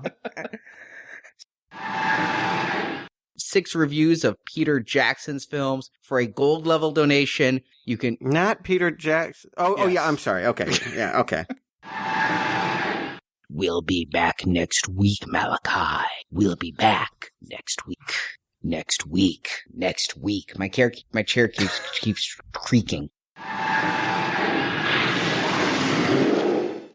6 reviews of Peter Jackson's films for a gold level donation. You can not Peter Jackson. Oh yeah. I'm sorry. Okay. Yeah. Okay. We'll be back next week, Malachi. We'll be back next week. Next week. My chair keeps creaking.